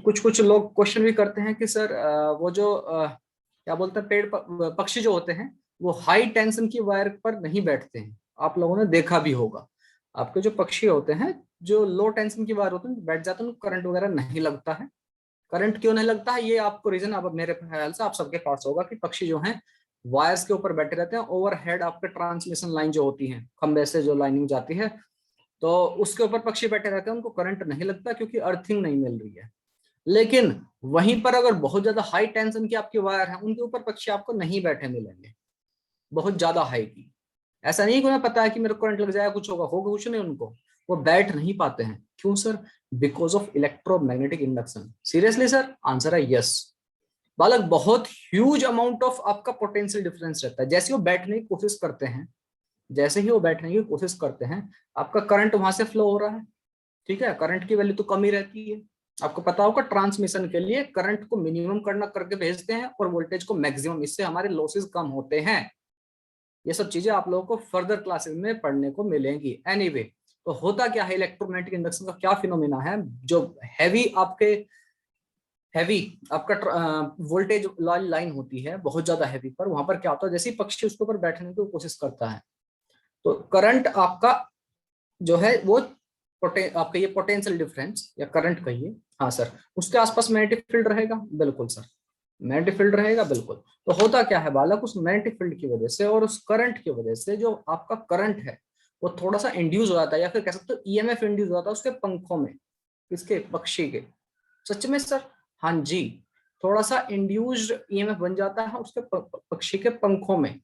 कुछ कुछ लोग क्वेश्चन भी करते हैं कि सर वो जो क्या बोलते हैं पेड़ पक्षी जो होते हैं वो हाई टेंशन की वायर पर नहीं बैठते हैं। आप लोगों ने देखा भी होगा, आपके जो पक्षी होते हैं जो लो टेंशन की वायर होते हैं बैठ जाते हैं, उनको करंट वगैरह नहीं लगता है। करंट क्यों नहीं लगता है, ये आपको रीजन अब मेरे ख्याल से आप सबके पास होगा कि पक्षी जो हैं वायर्स के ऊपर बैठे रहते हैं। ओवरहेड आपके ट्रांसमिशन लाइन जो होती है, खंबे से जो लाइनिंग जाती है, तो उसके ऊपर पक्षी बैठे रहते हैं, उनको करंट नहीं लगता क्योंकि अर्थिंग नहीं मिल रही है। लेकिन वहीं पर अगर बहुत ज्यादा हाई टेंशन की आपकी वायर है, उनके ऊपर पक्षी आपको नहीं बैठे मिलेंगे, बहुत ज्यादा हाई की। ऐसा नहीं कि उन्हें पता है कि मेरे को करंट लग जाएगा, कुछ होगा कुछ नहीं, उनको वो बैठ नहीं पाते हैं। क्यों sir? Because of electromagnetic induction. Seriously sir? Answer है यस। बालक, बहुत ह्यूज अमाउंट ऑफ आपका पोटेंशियल डिफरेंस रहता है। जैसे वो बैठने की कोशिश करते हैं, जैसे ही वो बैठने की कोशिश करते हैं, आपका करंट वहां से फ्लो हो रहा है। ठीक है, करंट की वैल्यू तो कम ही रहती है। आपको पता होगा ट्रांसमिशन के लिए करंट को मिनिमम करना करके भेजते हैं और वोल्टेज को मैक्सिमम, इससे हमारे लॉसेस कम होते हैं। ये सब चीजें आप लोगों को फर्दर क्लासेस में पढ़ने को मिलेंगी। एनीवे, तो होता क्या है, इलेक्ट्रोमैग्नेटिक इंडक्शन का क्या फिनोमिना है, जो हैवी आपका वोल्टेज लाइन होती है बहुत ज्यादा हैवी पर, वहां पर क्या होता है, जैसे ही पक्षी उसके ऊपर बैठने की कोशिश करता है तो करंट आपका जो है वो आपका ये पोटेंशियल डिफरेंस या करंट कहिए, हाँ सर, उसके आसपास मैग्नेटिक फील्ड रहेगा। बिल्कुल सर, मैग्नेटिक फील्ड रहेगा, बिल्कुल। तो होता क्या है बालक, उस मैग्नेटिक फील्ड की वजह से और उस करंट की वजह से जो आपका करंट है वो थोड़ा सा इंड्यूस हो जाता है, या फिर कह सकते हो ईएमएफ इंड्यूस हो जाता है उसके पंखों में, किसके? पक्षी के। सच में सर? हाँ जी, थोड़ा सा इंड्यूस्ड ईएमएफ बन जाता है उसके पक्षी के पंखों में,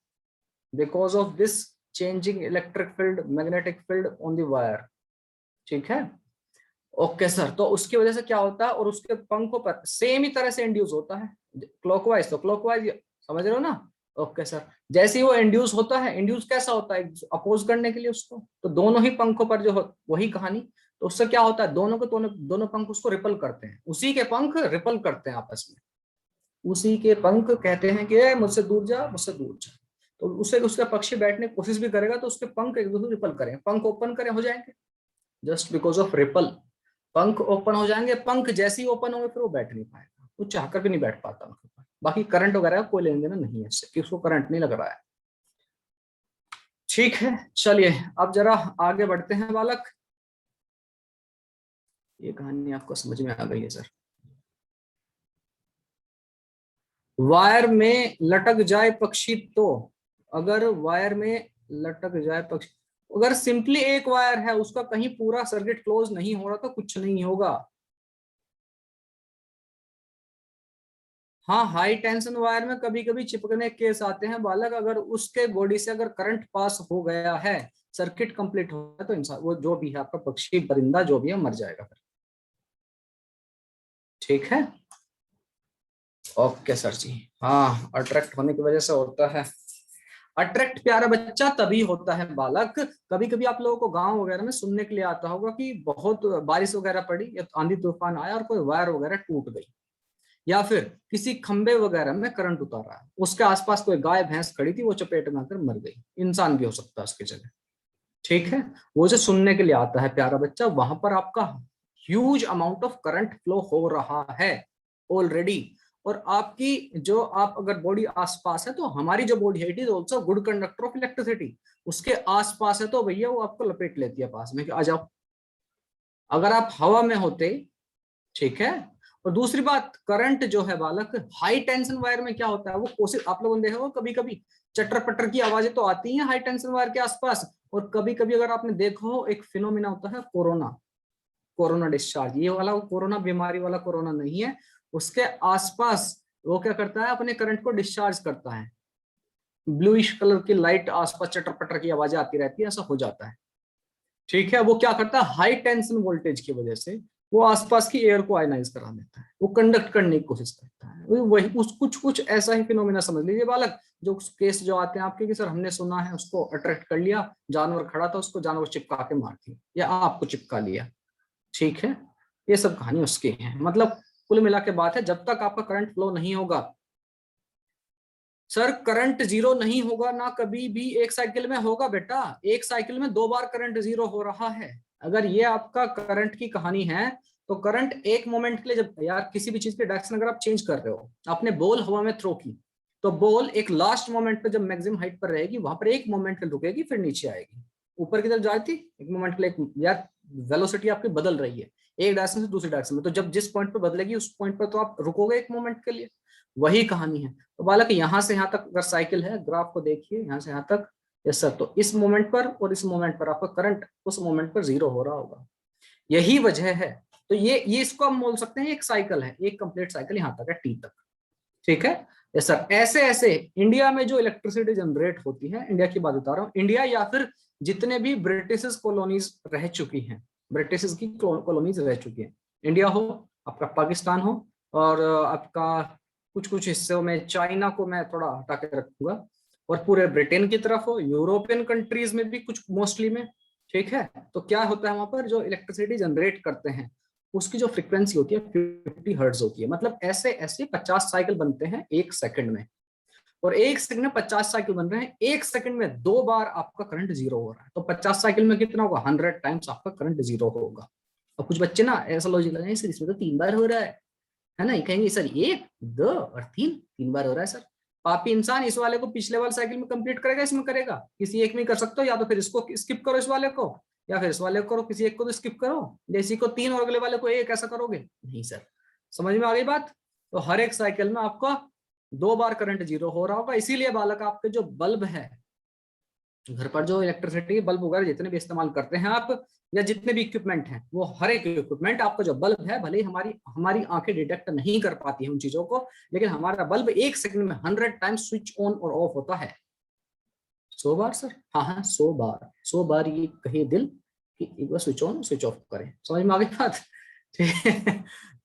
because of this changing electric field, magnetic field on the wire. ठीक है, ओके सर। तो उसकी वजह से क्या होता है, और उसके पंखों पर सेम ही तरह से इंड्यूस होता है, क्लॉकवाइज तो क्लॉकवाइज, समझ रहे हो ना? ओके सर, जैसे ही वो इंड्यूस होता है, इंड्यूस कैसा होता है, अपोज करने के लिए उसको, तो दोनों ही पंखों पर जो वही कहानी, तो उससे क्या होता है, दोनों के दोनों पंख उसको रिपल करते हैं, उसी के पंख रिपल करते हैं आपस में, उसी के पंख कहते हैं कि मुझसे दूर जा, मुझसे दूर जा। तो उसे उसका पक्षी बैठने की कोशिश भी करेगा तो उसके पंख एक दूसरे रिपल करेंगे, पंख ओपन करें हो जाएंगे, जस्ट बिकॉज ऑफ रिपल पंख ओपन हो जाएंगे। पंख जैसे ही ओपन होंगे फिर वो बैठ नहीं पाएगा, वो चाहकर भी नहीं बैठ पाता उनके ऊपर। बाकी करंट वगैरह कोई लेने देना नहीं है इससे कि उसको करंट नहीं लग रहा है। ठीक है, चलिए अब जरा आगे बढ़ते हैं बालक। ये कहानी आपको समझ में आ गई है सर? वायर में लटक जाए पक्षी तो, अगर वायर में लटक जाए पक्षी, अगर सिंपली एक वायर है उसका कहीं पूरा सर्किट क्लोज नहीं हो रहा तो कुछ नहीं होगा। हाँ, हाई टेंशन वायर में कभी कभी चिपकने केस आते हैं बालक, अगर उसके बॉडी से अगर करंट पास हो गया है, सर्किट कंप्लीट हो गया, तो इंसान वो जो भी है आपका पक्षी परिंदा जो भी है मर जाएगा फिर। ठीक है, ओके सर जी। हाँ, अट्रैक्ट होने की वजह से होता है। अट्रैक्ट प्यारा बच्चा तभी होता है बालक, कभी कभी आप लोगों को गांव वगैरह में सुनने के लिए आता होगा कि बहुत बारिश वगैरह पड़ी या आंधी तूफान आया और कोई वायर वगैरह टूट गई, या फिर किसी खंबे वगैरह में करंट उतर रहा है, उसके आसपास कोई गाय भैंस खड़ी थी, वो चपेट में आकर मर गई, इंसान भी हो सकता है उसकी जगह। ठीक है, वो जो सुनने के लिए आता है प्यारा बच्चा, वहां पर आपका huge amount of current flow हो रहा है ऑलरेडी, और आपकी जो आप अगर बॉडी आसपास है तो हमारी जो बॉडी है it is also good conductor of electricity, उसके आसपास है तो भैया वो आपको लपेट लेती है पास में कि आ जाओ। अगर आप हवा में होते, ठीक है, और दूसरी बात, करंट जो है बालक, हाई टेंशन वायर में क्या होता है, वो कोशिश आप लोगों ने देखा होगा, कभी कभी चटर पटर की आवाजें तो आती हैं हाई टेंशन वायर के आसपास, और कभी कभी अगर आपने देखा हो एक फिनोमिना होता है कोरोना, कोरोना डिस्चार्ज, ये वाला कोरोना बीमारी वाला कोरोना नहीं है, उसके आसपास वो क्या करता है, अपने करंट को डिस्चार्ज करता है, ब्लूइश कलर की लाइट आसपास चटर पटर की आवाजें आती रहती है, ऐसा हो जाता है। ठीक है, वो क्या करता है, हाई टेंशन वोल्टेज की वजह से वो आसपास की एयर को आयनाइज करा देता है, वो कंडक्ट करने की कोशिश करता है, वही उस कुछ कुछ ऐसा ही फिनोमिना समझ लीजिए बालक। जो केस जो आते हैं आपके कि सर हमने सुना है, उसको अट्रैक्ट कर लिया, जानवर खड़ा था, उसको जानवर चिपका के मार दिया, या आपको चिपका लिया। ठीक है, ये सब कहानी उसकी है। मतलब कुल मिला के बात है, जब तक आपका करंट फ्लो नहीं होगा सर, करंट जीरो नहीं होगा ना कभी भी एक साइकिल में होगा बेटा, एक साइकिल में 2 बार करंट जीरो हो रहा है। अगर ये आपका करंट की कहानी है, तो करंट एक मोमेंट के लिए, जब यार किसी भी चीज की डायरेक्शन अगर आप चेंज कर रहे हो, आपने बॉल हवा में थ्रो की, तो बॉल एक लास्ट मोमेंट पे जब मैक्सिमम हाइट पर रहेगी, वहां पर एक मोमेंट के लिए रुकेगी, फिर नीचे आएगी, ऊपर की तरफ जाती एक मोमेंट के लिए, यार वेलोसिटी आपकी बदल रही है एक डायरेक्शन से दूसरी डायरेक्शन में, तो जब जिस पॉइंट पे बदलेगी उस पॉइंट पर तो आप रुकोगे एक मोमेंट के लिए, वही कहानी है। तो बालक यहाँ से यहाँ तक अगर साइकिल है, ग्राफ को देखिए यहाँ से यहाँ तक, यस सर, तो इस मोमेंट पर और इस मोमेंट पर आपका करंट उस मोमेंट पर जीरो हो रहा होगा, यही वजह है। तो ये इसको हम बोल सकते हैं एक साइकिल है, एक कंप्लीट साइकिल यहाँ तक है, टी तक। ठीक है, यस सर। ऐसे ऐसे इंडिया में जो इलेक्ट्रिसिटी जनरेट होती है, इंडिया की बात बता रहा हूँ, इंडिया या फिर जितने भी ब्रिटिश कॉलोनीज रह चुकी हैं, ब्रिटिश की कॉलोनीज रह चुकी हैं, इंडिया हो, आपका पाकिस्तान हो, और आपका कुछ कुछ हिस्सों में चाइना को मैं थोड़ा हटा के रखूंगा, और पूरे ब्रिटेन की तरफ हो, यूरोपियन कंट्रीज में भी कुछ मोस्टली में। ठीक है, तो क्या होता है वहां पर जो इलेक्ट्रिसिटी जनरेट करते हैं, उसकी जो फ्रीक्वेंसी होती है 50 हर्ट्ज होती है। मतलब ऐसे ऐसे 50 साइकिल बनते हैं एक सेकंड में, और एक सेकंड में 50 साइकिल बन रहे हैं, एक सेकंड में 2 बार आपका करंट जीरो हो रहा है, तो 50 साइकिल में कितना होगा, 100 टाइम्स आपका करंट जीरो होगा। और कुछ बच्चे ना ऐसा लॉजिक लगाएंगे, सर इसमें तो 3 बार हो रहा है ना, ये कहेंगे सर 1 2 और 3 बार हो रहा है सर। पापी इंसान इस वाले को पिछले वाले साइकिल में कंप्लीट करेगा, इसमें करेगा, किसी एक में कर सकते हो, या तो फिर इसको स्किप करो इस वाले को, या फिर इस वाले को करो, किसी एक को तो स्किप करो, जैसे को 3 और अगले वाले को 1, ऐसा करोगे नहीं सर। समझ में आ गई बात? तो हर एक साइकिल में आपका 2 बार करंट जीरो हो रहा होगा। इसीलिए बालक आपके जो बल्ब है, घर पर जो इलेक्ट्रिसिटी बल्ब वगैरह जितने भी इस्तेमाल करते हैं आप, या जितने भी इक्विपमेंट हैं, वो हर एक इक्विपमेंट, आपका जो बल्ब है, भले ही हमारी हमारी आंखें डिटेक्ट नहीं कर पाती हैं उन चीजों को, लेकिन हमारा बल्ब एक सेकंड में 100 टाइम्स स्विच ऑन और ऑफ होता है। 100 बार सर? हाँ हाँ, 100 बार, 100 बार ये कहे दिल कि एक बार स्विच ऑन स्विच ऑफ करें। समझ में आ गई बात?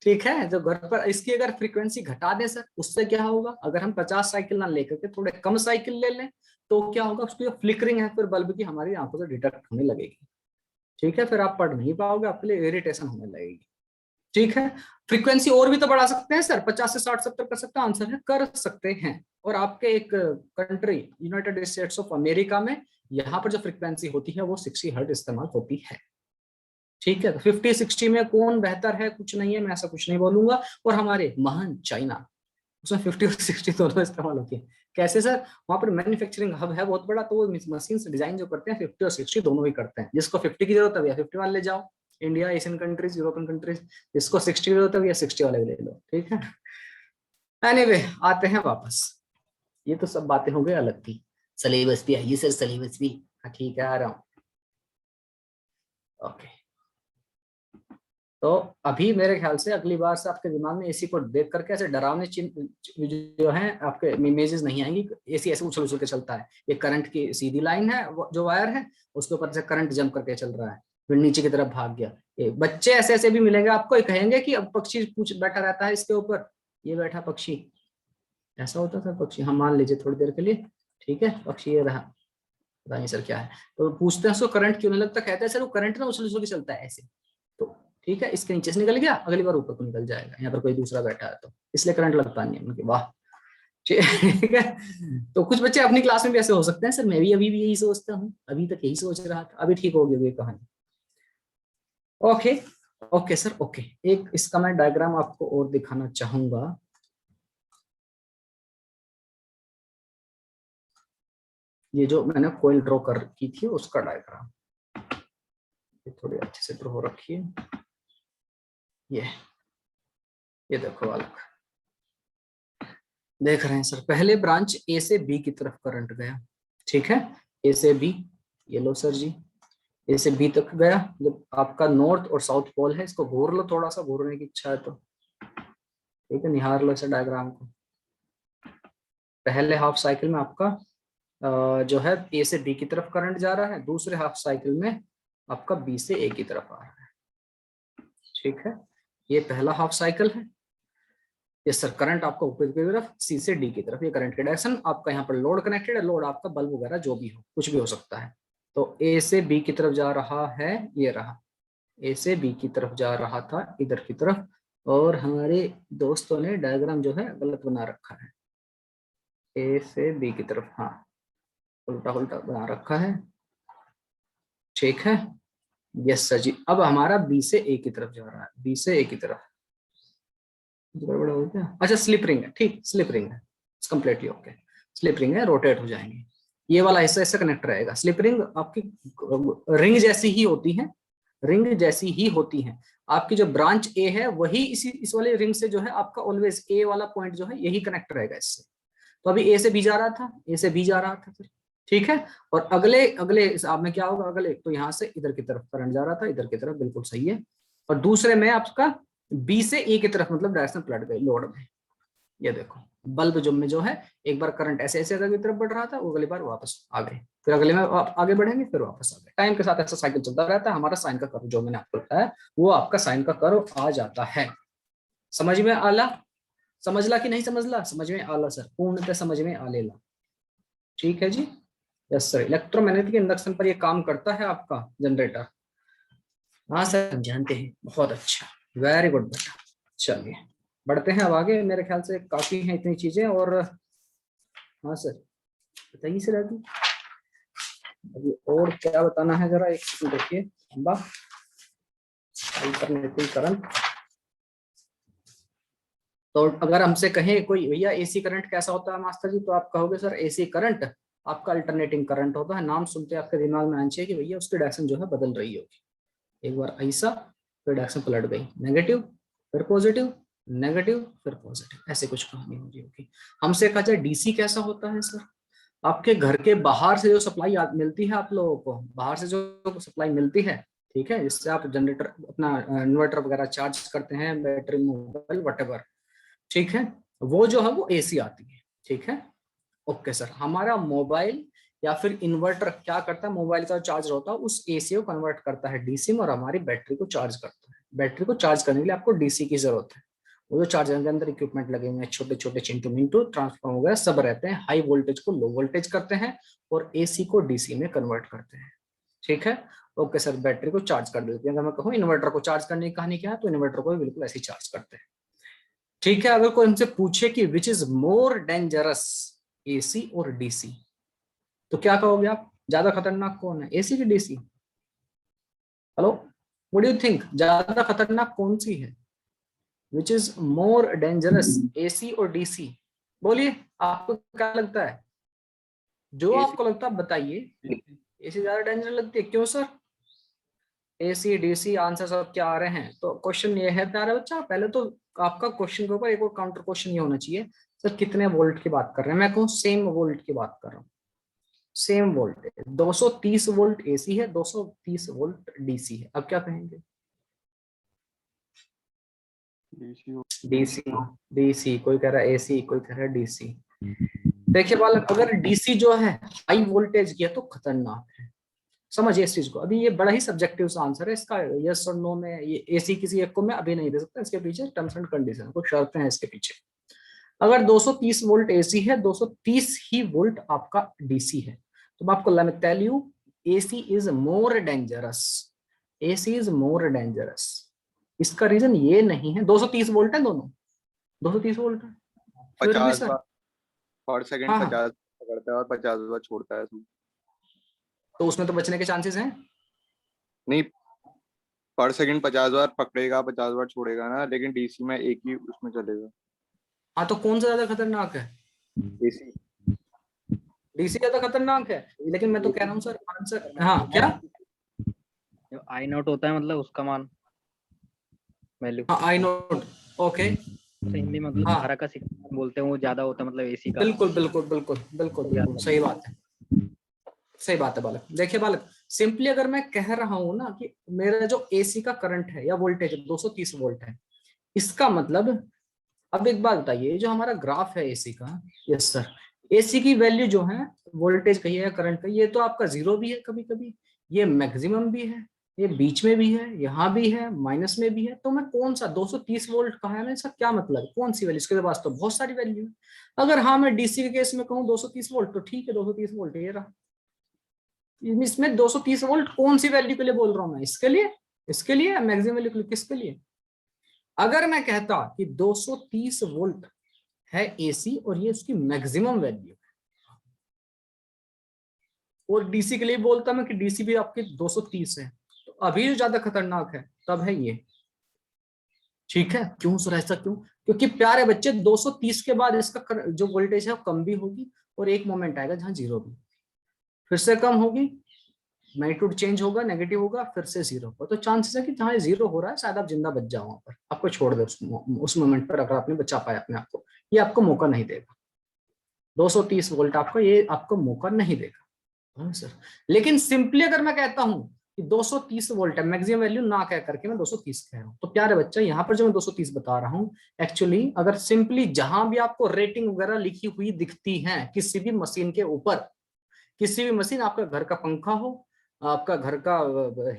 ठीक है, जो घर पर इसकी अगर फ्रीक्वेंसी घटा दें सर, उससे क्या होगा, अगर हम 50 साइकिल ना लेकर के थोड़े कम साइकिल ले लें, तो क्या होगा, उसकी जो फ्लिकरिंग है फिर बल्ब की हमारी आंखों से डिटेक्ट होने लगेगी। ठीक है, फिर आप पढ़ नहीं पाओगे, आपके लिए इरिटेशन होने लगेगी। ठीक है, फ्रीक्वेंसी और भी तो बढ़ा सकते हैं सर, 50 से 60 70 कर सकते हैं, आंसर है कर सकते हैं। और आपके एक country United states of America में, यहाँ पर जो फ्रीक्वेंसी होती है वो 60 हर्ट्ज इस्तेमाल होती है। ठीक है, तो 50-60 में कौन बेहतर है, कुछ नहीं है, मैं ऐसा कुछ नहीं बोलूंगा। और हमारे महान चाइना, उसमें 50 और 60 दोनों इस्तेमाल होती है। कैसे सर? वहां पर मैन्युफैक्चरिंग हब है बहुत बड़ा, तो वो मशीन से डिजाइन जो करते हैं 50 और 60 दोनों ही करते हैं। जिसको 50 की जरूरत है भैया 50 वाले ले जाओ, India, Asian countries, European countries. जिसको 60 की जरूरत है भैया 60 वाले ले लो। ठीक है, एनीवे आते हैं वापस। ये तो सब बातें हो गई अलग की। सिलेबस भी आइए सर, सिलेबस भी। हाँ ठीक है, आ रहा हूँ। ओके, तो अभी मेरे ख्याल से अगली बार से आपके दिमाग में एसी को देख करके ऐसे डरावने चिन्ह जो है आपके इमेजेस नहीं आएंगी। एसी ऐसे उछल उछल के चलता है, ये करंट की सीधी लाइन है, जो वायर है उसके ऊपर से करंट जंप करके चल रहा है, फिर नीचे की तरफ भाग गया। ये बच्चे ऐसे ऐसे भी मिलेंगे आपको, ये कहेंगे कि अब पक्षी पूछ बैठा रहता है इसके ऊपर, ये बैठा पक्षी, ऐसा होता था पक्षी, हम मान लीजिए थोड़ी देर के लिए। ठीक है, पक्षी ये रहा, पता नहीं सर क्या है, तो पूछते हैं उसको करंट क्यों नहीं लगता, कहते हैं सर वो करंट ना उछल उछल के चलता है ऐसे। तो ठीक है, इसके नीचे से निकल गया, अगली बार ऊपर को निकल जाएगा, यहाँ पर कोई दूसरा बैठा है तो इसलिए करंट लगता नहीं है। उनके वाह, ठीक है। तो कुछ बच्चे अपनी क्लास में भी ऐसे हो सकते हैं सर, मैं भी अभी भी यही सोचता हूँ, अभी तक यही सोच रहा था, अभी ठीक हो गई कहानी। Okay okay sir, okay. एक इसका मैं डायग्राम आपको और दिखाना चाहूंगा। ये जो मैंने कोयल ड्रॉ कर की थी उसका डायग्राम, ये थोड़ी अच्छे से ड्रॉ रखिए। ये ये देखो बालक, देख रहे हैं सर, पहले ब्रांच ए से बी की तरफ करंट गया, ठीक है, ए से बी, ये लो सर जी, ए से बी तक गया। जब आपका नॉर्थ और साउथ पोल है, इसको घूर लो, थोड़ा सा घूरने की इच्छा है तो, ठीक है, निहार लो इसे डायग्राम को। पहले हाफ साइकिल में आपका जो है ए से बी की तरफ करंट जा रहा है, दूसरे हाफ साइकिल में आपका बी से ए की तरफ आ रहा है, ठीक है। ये पहला हाफ साइकिल है। ये सर करंट आपका ऊपर की तरफ, सी से डी की तरफ, ये करंट के डायरेक्शन। आपका यहाँ पर लोड कनेक्टेड है, लोड आपका बल्ब वगैरह जो भी हो, कुछ भी हो सकता है। तो ए से बी की तरफ जा रहा है, ये रहा, ए से बी की तरफ जा रहा था इधर की तरफ, और हमारे दोस्तों ने डायग्राम जो है गलत बना रखा है, ए से बी की तरफ, हाँ उल्टा उल्टा बना रखा है, ठीक है। यस सर जी, अब हमारा बी से ए की तरफ जा रहा है, बी से ए की तरफ, गड़बड़ हो गया, अच्छा स्लिप रिंग है, ठीक, स्लिप रिंग है, कंप्लीटली ओके, स्लिप रिंग है, रोटेट हो जाएंगे, ये वाला हिस्सा इससे कनेक्ट रहेगा। स्लिप रिंग आपकी रिंग जैसी ही होती है, रिंग जैसी ही होती है। आपकी जो ब्रांच ए है वही इस वाले रिंग से जो है आपका ऑलवेज ए वाला पॉइंट जो है यही कनेक्ट रहेगा इससे। तो अभी ए से बी जा रहा था, ए से बी जा रहा था फिर, ठीक है। और अगले अगले हिसाब में क्या होगा, अगले तो यहाँ से इधर की तरफ करंट जा रहा था, इधर की तरफ, बिल्कुल सही है। और दूसरे में आपका बी से ए की तरफ, मतलब डायरेक्शन पलट गई लोड में। ये देखो बल्ब जो में जो है, एक बार करंट ऐसे ऐसे की तरफ बढ़ रहा था, वो अगली बार वापस आ गए, फिर अगले में आगे बढ़ेंगे, फिर वापस आ गए। टाइम के साथ ऐसा साइकिल चलता रहता है। हमारा साइन का कर्व जो मैंने आपको बताया, वो आपका साइन का कर्व आ जाता है। समझ में आला, समझला कि नहीं समझला, समझ में आला सर, पूर्णतः समझ में आलेला, ठीक है जी। यस सर, इलेक्ट्रोमैग्नेटिक इंडक्शन पर ये काम करता है आपका जनरेटर। हाँ सर हम जानते हैं, बहुत अच्छा, वेरी गुड बेटा। चलिए बढ़ते हैं अब आगे, मेरे ख्याल से काफी हैं इतनी चीजें। और हाँ सर बताइए सर अभी, अभी और क्या बताना है, जरा एक सेकंड देखिए। अम्बा अल्टरनेटिव करंट, तो अगर हमसे कहें कोई भैया एसी करंट कैसा होता है मास्टर जी, तो आप कहोगे सर एसी करंट आपका अल्टरनेटिंग करंट होता है। नाम सुनते आपके दिमाग में आना चाहिए कि भैया उसकी डायरेक्शन जो है बदल रही होगी, एक बार ऐसा, फिर डायरेक्शन पलट गई, नेगेटिव फिर पॉजिटिव, नेगेटिव फिर पॉजिटिव, ऐसे कुछ कहानी हो रही होगी। हमसे कहा जाए डीसी कैसा होता है सर, आपके घर के बाहर से जो सप्लाई मिलती है आप लोगों को, बाहर से जो सप्लाई मिलती है, ठीक है, जिससे आप जनरेटर अपना इन्वर्टर वगैरह चार्ज करते हैं, बैटरी मोबाइल वटेवर, ठीक है, वो जो है वो एसी आती है, ठीक है। ओके सर, हमारा मोबाइल या फिर इन्वर्टर क्या करता है, मोबाइल का चार्जर होता है उस एसी को कन्वर्ट करता है डीसी में, और हमारी बैटरी को चार्ज करता है। बैटरी को चार्ज करने के लिए आपको डीसी की जरूरत है। वो जो चार्जर के अंदर इक्विपमेंट लगे हुए हैं, छोटे छोटे चिंटू मिंटू ट्रांसफॉर्मर वगैरह सब रहते हैं, हाई वोल्टेज को लो वोल्टेज करते हैं और एसी को डीसी में कन्वर्ट करते हैं, ठीक है। ओके सर, बैटरी को चार्ज कर देते हैं। अगर मैं कहूँ इन्वर्टर को चार्ज करने की कहानी क्या है, तो इन्वर्टर को भी बिल्कुल ऐसे ही चार्ज करते हैं, ठीक है। अगर कोई हमसे पूछे कि which is more dangerous, AC और डीसी, तो क्या कहोगे आप, ज्यादा खतरनाक कौन है, एसी की DC? Hello, what do you think, ज्यादा खतरनाक कौन सी है, which is more dangerous, AC और डीसी? बोलिए आपको क्या लगता है, जो आपको लगता है बताइए। एसी ज्यादा डेंजर लगती है, क्यों सर? एसी डीसी आंसर सब क्या आ रहे हैं? तो क्वेश्चन ये है प्यारे बच्चा, पहले तो आपका क्वेश्चन के ऊपर एक और काउंटर क्वेश्चन ये होना चाहिए, सर कितने वोल्ट की बात कर रहे हैं? मैं कहूँ सेम वोल्ट की बात कर रहा हूँ, सेम वोल्टेज, 230 वोल्ट एसी है, 230 वोल्ट डीसी है, अब क्या कहेंगे? डीसी, डीसी कोई कह रहा है, एसी कोई कह रहा है डीसी। देखिए बालक, अगर डीसी जो है हाई वोल्टेज की है तो खतरनाक है, समझिए इस चीज को। अभी ये बड़ा ही सब्जेक्टिव सा आंसर है इसका, यस और नो में ये एसी किसी एक को मैं अभी नहीं दे सकता, इसके पीछे टर्म्स एंड कंडीशन, कुछ शर्तें हैं इसके पीछे। अगर 230 वोल्ट एसी है, 230 ही वोल्ट आपका डीसी है, तो मैं आपको let me tell you, AC is more dangerous, AC is more dangerous. इसका रीजन ये नहीं है, 230 वोल्ट है दोनों, 230 वोल्ट है, फिर भी 50 सर, बार पर सेकंड हाँ 50 पकड़ता है और 50 बार छोड़ता है इसमें। तो उसमें तो बचने के चांसेस हैं। नहीं, पर सेकंड 50 बार पकड़ेगा, 50 बार छोड़ेगा ना, लेकिन डीसी में एक ही उसमें चलेगा। हाँ तो कौन सा ज्यादा खतरनाक है? डीसी। डीसी ज्यादा खतरनाक है, लेकिन मैं तो कह रहा हूँ सर आंसर, हाँ क्या? जो आई नोट होता है मतलब उसका मान वैल्यू। हाँ आई नोट, ओके, सेम भी मतलब हाँ धारा का सिग्नल बोलते हैं वो ज्यादा होता है, मतलब एसी का। बिल्कुल बिल्कुल बिल्कुल बिल्कुल बिल्कुल सही बात है, सही बात है बालक। देखिए बालक, सिंपली अगर मैं कह रहा हूं ना कि मेरा जो एसी का करंट है या वोल्टेज 230 वोल्ट है, इसका मतलब, अब एक बात बताइए, जो हमारा ग्राफ है एसी का, यस सर, एसी की वैल्यू जो है वोल्टेज कही है, करंट का, ये तो आपका जीरो भी है कभी कभी, ये मैक्सिमम भी है, ये बीच में भी है, यहाँ भी है, माइनस में भी है। तो मैं कौन सा 230 वोल्ट कहा है ना, इसका क्या मतलब, कौन सी वैल्यू, इसके पास तो बहुत सारी वैल्यू है। अगर हाँ मैं डीसी के केस में कहूँ 230 वोल्ट, तो ठीक है 230 वोल्ट ये रहा। इसमें 230 वोल्ट कौन सी वैल्यू के लिए बोल रहा हूं मैं, इसके लिए मैक्सिमम वैल्यू, किसके लिए? अगर मैं कहता कि 230 वोल्ट है एसी और ये उसकी मैक्सिमम वैल्यू, और डीसी के लिए बोलता मैं कि डीसी भी आपके 230 है, तो अभी जो ज्यादा खतरनाक है तब है ये। ठीक है, क्यों सर ऐसा क्यों? क्योंकि प्यारे बच्चे 230 के बाद इसका जो वोल्टेज है वो कम भी होगी, और एक मोमेंट आएगा जहां जीरो भी, फिर से कम होगी, मैग्नीट्यूड चेंज होगा, नेगेटिव होगा, फिर से जीरो होगा। तो चांसेस है कि जहां जीरो हो रहा है शायद आप जिंदा बच जाओ, वहां पर आपको छोड़ दे उस मोमेंट पर, अगर आपने बचा पाया अपने आप को। ये आपको मौका नहीं देगा, 230 वोल्ट आपको ये आपको मौका नहीं देगा। हाँ सर, लेकिन सिंपली अगर मैं कहता हूं कि 230 वोल्ट है, मैक्सिमम वैल्यू ना कह करके मैं 230 कह रहा हूं, तो प्यारे बच्चा यहाँ पर जो मैं 230 बता रहा हूँ, एक्चुअली अगर सिंपली जहां भी आपको रेटिंग वगैरह लिखी हुई दिखती है किसी भी मशीन के ऊपर, किसी भी मशीन, आपका घर का पंखा हो, आपका घर का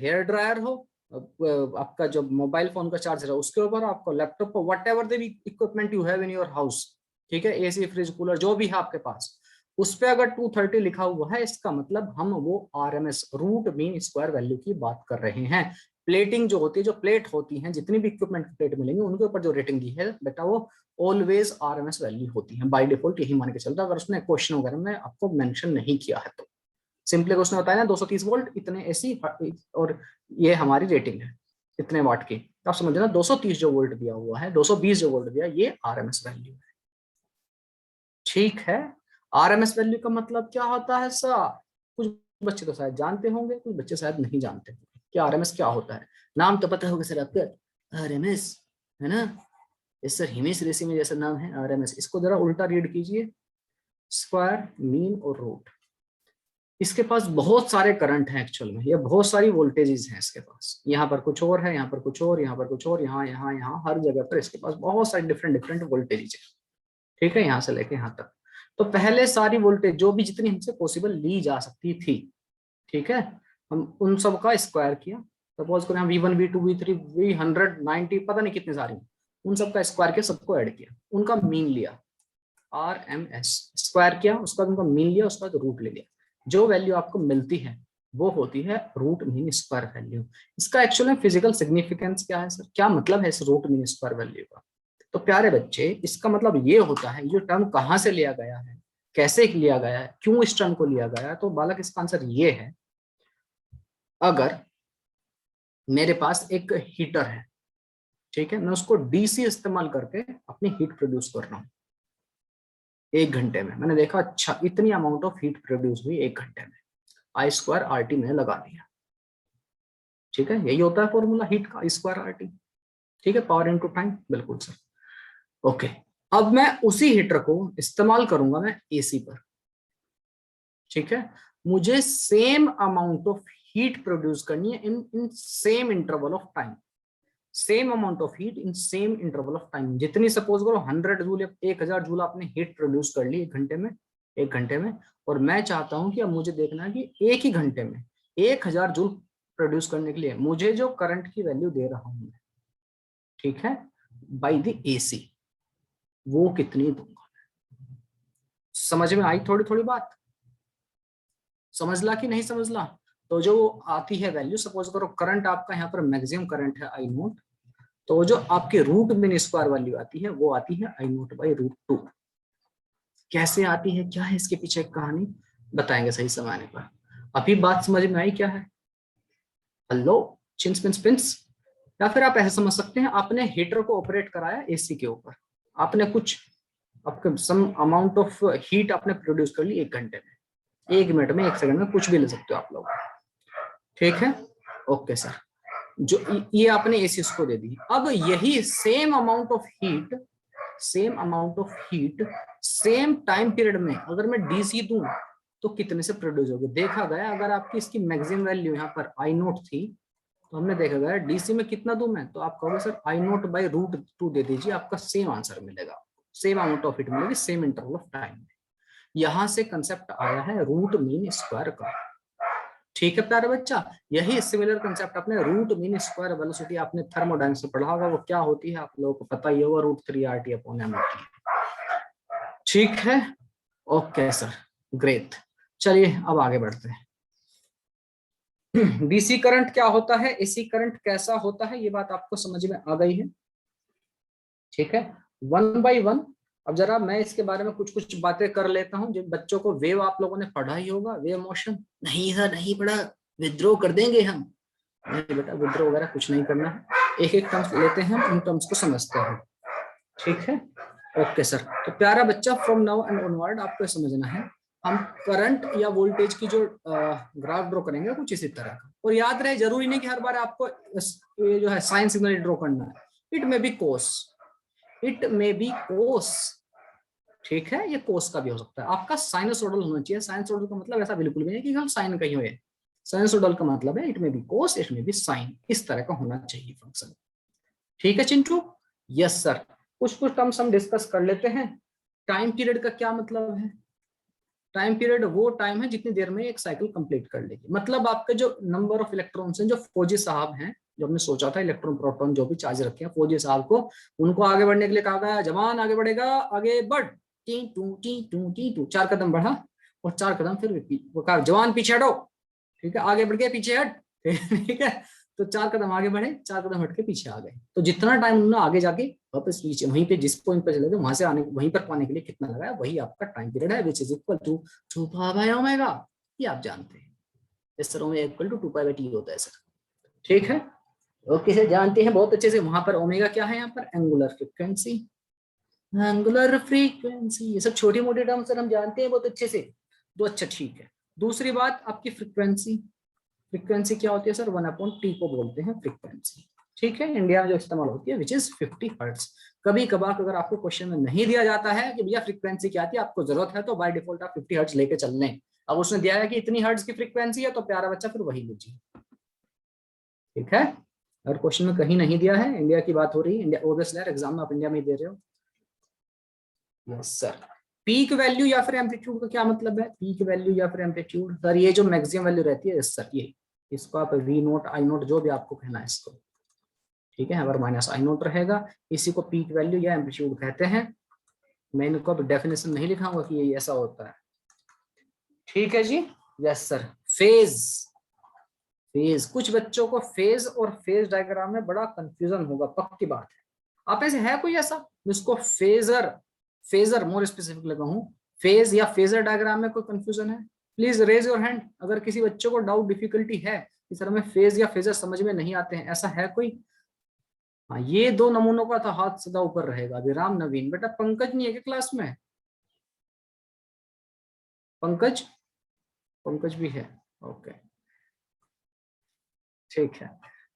हेयर ड्रायर हो, आपका जो मोबाइल फोन का चार्जर है उसके ऊपर, आपको लैपटॉप पर, what ever the equipment you have in your house, ठीक है, एसी फ्रिज कूलर जो भी है आपके पास, उस पे अगर 230 लिखा हुआ है, इसका मतलब हम वो RMS, root mean square value की बात कर रहे हैं। प्लेटिंग जो होती है, जो प्लेट होती है, जितनी भी इक्विपमेंट की प्लेट मिलेंगी उनके ऊपर जो रेटिंग दी है बेटा, वो ऑलवेज आरएमएस वैल्यू होती है, बाय डिफॉल्ट यही मान के चलता है, अगर उसने क्वेश्चन वगैरह में आपको मेंशन नहीं किया है तो। सिंपली उसने बताया ना 230 वोल्ट इतने एसी, और ये हमारी रेटिंग है इतने वाट की, तो आप समझ ना 230 जो वोल्ट दिया हुआ है, 220 जो वोल्ट दिया, ये आरएमएस वैल्यू है। ठीक है, आरएमएस वैल्यू का मतलब क्या होता है सर? कुछ बच्चे तो शायद जानते होंगे, कुछ बच्चे शायद नहीं जानते होंगे कि आरएमएस क्या होता है। नाम तो पता होगा सर आपका, आरएमएस, है ना? इस सर हिमेश रेसी में जैसा नाम है आरएमएस, इसको जरा उल्टा रीड कीजिए, स्क्वायर मीन और रूट। इसके पास बहुत सारे करंट हैं एक्चुअल में, ये बहुत सारी वोल्टेजेस हैं इसके पास, यहाँ पर कुछ और है, यहाँ पर कुछ और, यहाँ पर कुछ और, यहाँ यहाँ यहाँ हर जगह पर इसके पास बहुत सारे डिफरेंट डिफरेंट वोल्टेजेस है। ठीक है, यहाँ से लेके यहाँ तक। तो पहले सारी वोल्टेज जो भी जितनी हमसे पॉसिबल ली जा सकती थी, ठीक है, हम उन सब का स्क्वायर किया। सपोज करें हम V1 V2 V3 V100 90 पता नहीं कितने सारी, उन सब का स्क्वायर किया, सबको ऐड किया, उनका मीन लिया, RMS स्क्वायर किया, उसका उनका मीन लिया, उसका रूट ले लिया। जो वैल्यू आपको मिलती है वो होती है रूट मीन स्क्वायर वैल्यू। इसका एक्चुअल में फिजिकल सिग्निफिकेंस क्या है सर, क्या मतलब है इस रूट मीन स्क्वायर वैल्यू का? तो प्यारे बच्चे, इसका मतलब ये होता है, ये टर्म कहाँ से लिया गया है, कैसे लिया गया है, क्यों इस टर्म को लिया गया है, तो बालक इसका आंसर ये है, अगर मेरे पास एक हीटर है, ठीक है, मैं उसको डीसी इस्तेमाल करके अपनी हीट प्रोड्यूस कर रहा हूँ 1 घंटे में, मैंने देखा अच्छा इतनी अमाउंट ऑफ हीट प्रोड्यूस हुई 1 घंटे में, I2RT मैंने लगा दिया। ठीक है, यही होता है फॉर्मूला हीट का, I2RT। ठीक है, पावर इनटू टाइम, बिल्कुल सर। ओके, अब मैं उसी हीटर को इस्तेमाल करूंगा मैं एसी पर। ठीक है, मुझे same amount of heat produce करनी है in same interval of time, same amount of heat in same interval of time. जितनी सपोज करो 100 जूल या 1000 जूल आपने हीट प्रोड्यूस कर ली 1 घंटे में, और मैं चाहता हूं कि अब मुझे देखना है कि एक ही घंटे में 1000 जूल प्रोड्यूस करने के लिए मुझे जो करंट की वैल्यू दे रहा हूं, ठीक है, बाय द एसी, वो कितनी दूंगा। समझ में आई थोड़ी थोड़ी बात? समझला कि नहीं समझला? तो जो आती है वैल्यू, सपोज करो करंट आपका यहाँ पर मैक्सिमम करंट है I0, तो जो आपके रूट मीन स्क्वायर वैल्यू आती है वो आती है I0/√2। कैसे आती है, क्या है इसके पीछे एक कहानी, बताएंगे सही समय आने पर। अभी बात समझ में आई क्या है? हेलो चिंस पिंस पिंस। या फिर आप ऐसे समझ सकते हैं, आपने हीटर को ऑपरेट कराया एसी के ऊपर, आपने कुछ आपके सम अमाउंट ऑफ हीट आपने प्रोड्यूस कर ली 1 घंटे में, 1 मिनट में, 1 सेकंड में, कुछ भी ले सकते हो आप लोग। ठीक है, ओके सर। जो ये आपने एसी उसको दे दी। अब यही same amount of heat same time period में अगर मैं डीसी दूं तो कितने से प्रोड्यूस होगी। देखा गया अगर आपकी इसकी मैक्सिमम वैल्यू यहाँ पर आई नोट थी तो हमने देखा गया डीसी में कितना दूं मैं, तो आप कहोगे सर आई नोट बाई √2 दे दीजिए, आपका सेम आंसर मिलेगा, सेम अमाउंट ऑफ हीट मिलेगी सेम इंटरवल ऑफ टाइम। यहां से कंसेप्ट आया है रूट मीन स्क्वायर का। ठीक है प्यारे बच्चा, यही सिमिलर कंसेप्ट अपने रूट मीन स्क्वायर वेलोसिटी आपने थर्मोडायनेमिक्स में पढ़ा होगा, वो क्या होती है आप लोगों को पता ही होगा, √3RT/m होती है। ठीक है, ओके सर, ग्रेट। चलिए अब आगे बढ़ते हैं। डीसी करंट क्या होता है, एसी करंट कैसा होता है, ये बात आपको समझ में आ गई है। ठीक है, 1 by 1 अब जरा मैं इसके बारे में कुछ कुछ बातें कर लेता हूं। जो बच्चों को वेव आप लोगों ने पढ़ा ही होगा, वेव मोशन। नहीं सर नहीं पढ़ा, विद्रोह कर देंगे हम। नहीं बेटा, विद्रोह वगैरह कुछ नहीं करना है, एक एक टर्म्स लेते हैं, उन टर्म्स को समझते हैं। ठीक है, ओके सर। तो प्यारा बच्चा, फ्रॉम नाउ एंड ऑनवर्ड आपको समझना है, हम करंट या वोल्टेज की जो ग्राफ ड्रॉ करेंगे कुछ इसी तरह का। और याद रहे, जरूरी नहीं कि हर बार आपको ये जो है साइन सिग्नल ड्रॉ करना है, it may be cos, it may be cos. ठीक है, ये कोस का भी हो सकता है, आपका साइनसोइडल होना चाहिए। साइनसोइडल का मतलब ऐसा बिल्कुल भी नहीं कि हम साइन का ही हो, साइनसोइडल का मतलब है it may be cos, it may be sine, इस तरह का होना चाहिए फंक्शन। ठीक है चिंटू, यस सर। कुछ कुछ टर्म्स हम डिस्कस कर लेते हैं। टाइम पीरियड का क्या मतलब है, टाइम पीरियड वो टाइम है जितनी देर में एक साइकिल कंप्लीट कर लेगी। मतलब आपके जो नंबर ऑफ इलेक्ट्रॉन्स हैं, जो फौजी साहब हैं, जो हमने सोचा था इलेक्ट्रॉन प्रोटॉन जो भी चार्ज रखे हैं, फौजी साहब को उनको आगे बढ़ने के लिए कहा गया, जवान आगे बढ़ेगा, आगे बढ़, T two T two T two, 4 कदम बढ़ा और 4 कदम फिर वो कहा जवान पीछे हटो। ठीक है, आगे बढ़ गए, पीछे हट। ठीक है, तो 4 कदम आगे बढ़े, 4 कदम हट के पीछे आ गए। तो जितना टाइम उन्होंने आगे जाके वापस पीछे वहीं पे जिस पॉइंट पे चले गए वहां से आने, वहीं पर पाने के लिए कितना लगाया, वही आपका टाइम पीरियड है, विच इज इक्वल टू 2π/ω। ये आप जानते हैं, इस तरह में इक्वल टू 2π/t होता है सर। ठीक है, ओके सर, जानते हैं बहुत अच्छे से। वहां पर ओमेगा क्या है, यहाँ पर एंगुलर फ्रीक्वेंसी, एंगुलर फ्रीक्वेंसी, ये सब छोटी मोटी टर्म सर हम जानते हैं बहुत अच्छे से। तो अच्छा ठीक है, दूसरी बात आपकी फ्रीक्वेंसी, फ्रीक्वेंसी क्या होती है सर, 1/t को बोलते हैं फ्रीक्वेंसी। ठीक है, इंडिया में जो इस्तेमाल होती है विच इज 50 हर्ट्ज। कभी कभार अगर आपको क्वेश्चन में नहीं दिया जाता है कि भैया फ्रीक्वेंसी क्या आती है, आपको जरूरत है तो बाय डिफॉल्ट आप 50 हर्ट्ज लेके चल लें। अब उसने दिया है कि इतनी हर्ट्ज की फ्रीक्वेंसी है तो प्यारा बच्चा फिर वही लीजिए। ठीक है, अगर क्वेश्चन में कहीं नहीं दिया है, इंडिया की बात हो रही है, इंडिया ओबियसली यार एग्जाम में आप इंडिया में ही दे रहे हो। Yes sir. पीक वैल्यू या फिर एम्पलीट्यूड का क्या मतलब है, पीक वैल्यू या फिर एम्पलीट्यूड, सर ये जो मैक्सिमम वैल्यू रहती है सर, ये इसको आप वी नोट आई नोट जो भी आपको कहना है इसको। ठीक है, अगर माइनस आई नोट रहेगा इसी को पीक वैल्यू या एम्पलीट्यूड कहते हैं। मैं इनको अब डेफिनेशन नहीं लिखाऊंगा कि ये ऐसा होता है। ठीक है जी, यस सर। फेज, फेज, कुछ बच्चों को फेज और फेज डायग्राम में बड़ा कंफ्यूजन होगा, पक्की बात है। आप ऐसे है कोई ऐसा जिसको फेजर, फेजर मोर स्पेसिफिक लगा हूं, फेज या फेजर डायग्राम में कोई कंफ्यूजन है, प्लीज रेज योर हैंड। अगर किसी बच्चों को डाउट डिफिकल्टी है कि सर हमें फेज या फेजर समझ में नहीं आते हैं, ऐसा है कोई? हाँ, ये 2 नमूनों का था, हाथ सदा ऊपर रहेगा। अभिराम, नवीन, बेटा पंकज नहीं है क्या क्लास में? पंकज, पंकज भी है, ओके ठीक है,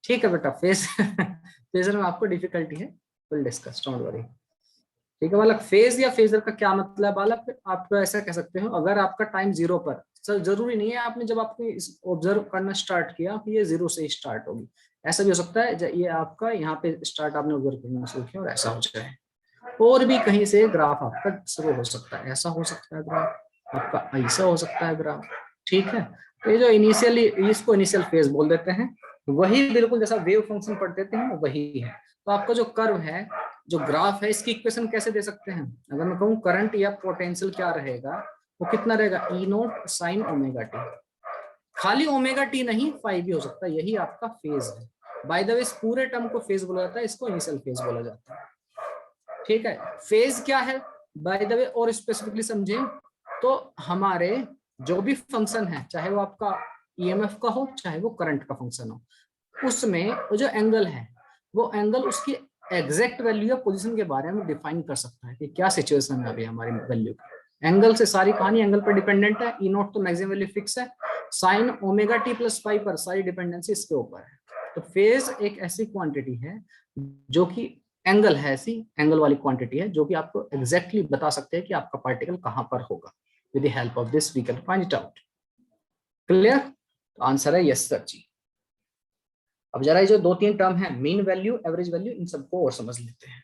ठीक है बेटा। फेज फेजर में आपको डिफिकल्टी है, विल डिस्कस, डोंट वरी। ठीक है बालक, फेज या फेजर का क्या मतलब है बालक, आप तो ऐसा कह सकते हो अगर आपका टाइम 0 पर, सर जरूरी नहीं है आपने जब आपने ऑब्जर्व करना स्टार्ट किया कि ये 0 से स्टार्ट होगी, ऐसा भी हो सकता है ये आपका यहाँ पे स्टार्ट आपने ऑब्जर्व करना शुरू किया और ऐसा हो जाए, और भी कहीं से ग्राफ आपका शुरू हो सकता है, ऐसा हो सकता है ग्राफ आपका, ऐसा हो सकता है ग्राफ। ठीक है, तो ये जो इनिशियली, इसको इनिशियल फेज बोल देते हैं, वही बिल्कुल जैसा वेव फंक्शन पढ़ते थे हम वही है। तो आपका जो कर्व है, जो ग्राफ है, इसकी इक्वेशन कैसे दे सकते हैं? अगर मैं कहूँ करंट या पोटेंशियल क्या रहेगा, वो कितना रहेगा, ई नोट साइन ओमेगा टी। खाली ओमेगा टी नहीं, फाई भी हो सकता है, यही आपका फेज है। बाय द वे इस पूरे टर्म को फेज बोला जाता है, इसको इनिशियल फेज बोला जाता है। ठीक है, फेज क्या है बाय द वे, और स्पेसिफिकली समझें तो हमारे जो भी फंक्शन है, चाहे वो आपका ईएमएफ का हो चाहे वो करंट का फंक्शन हो, उसमें वो जो एंगल है, वो एंगल उसकी एग्जैक्ट वैल्यू या पोजीशन के बारे में डिफाइन कर सकता है कि क्या सिचुएशन है अभी हमारी वैल्यू की। एंगल से सारी कहानी एंगल पर डिपेंडेंट है। ई नोट तो मैक्सिमम वैल्यू फिक्स है, sine omega T plus phi पर सारी डिपेंडेंसी इसके ऊपर है। तो फेज एक ऐसी क्वांटिटी है जो कि एंगल है, ऐसी एंगल वाली क्वांटिटी है जो कि आपको एग्जैक्टली बता सकते हैं कि आपका पार्टिकल कहां पर होगा। With the help of this we can find it out. Clear? तो आंसर है यस सर जी। अब जरा ये जो 2-3 टर्म है, मीन वैल्यू, एवरेज वैल्यू, इन सबको और समझ लेते हैं।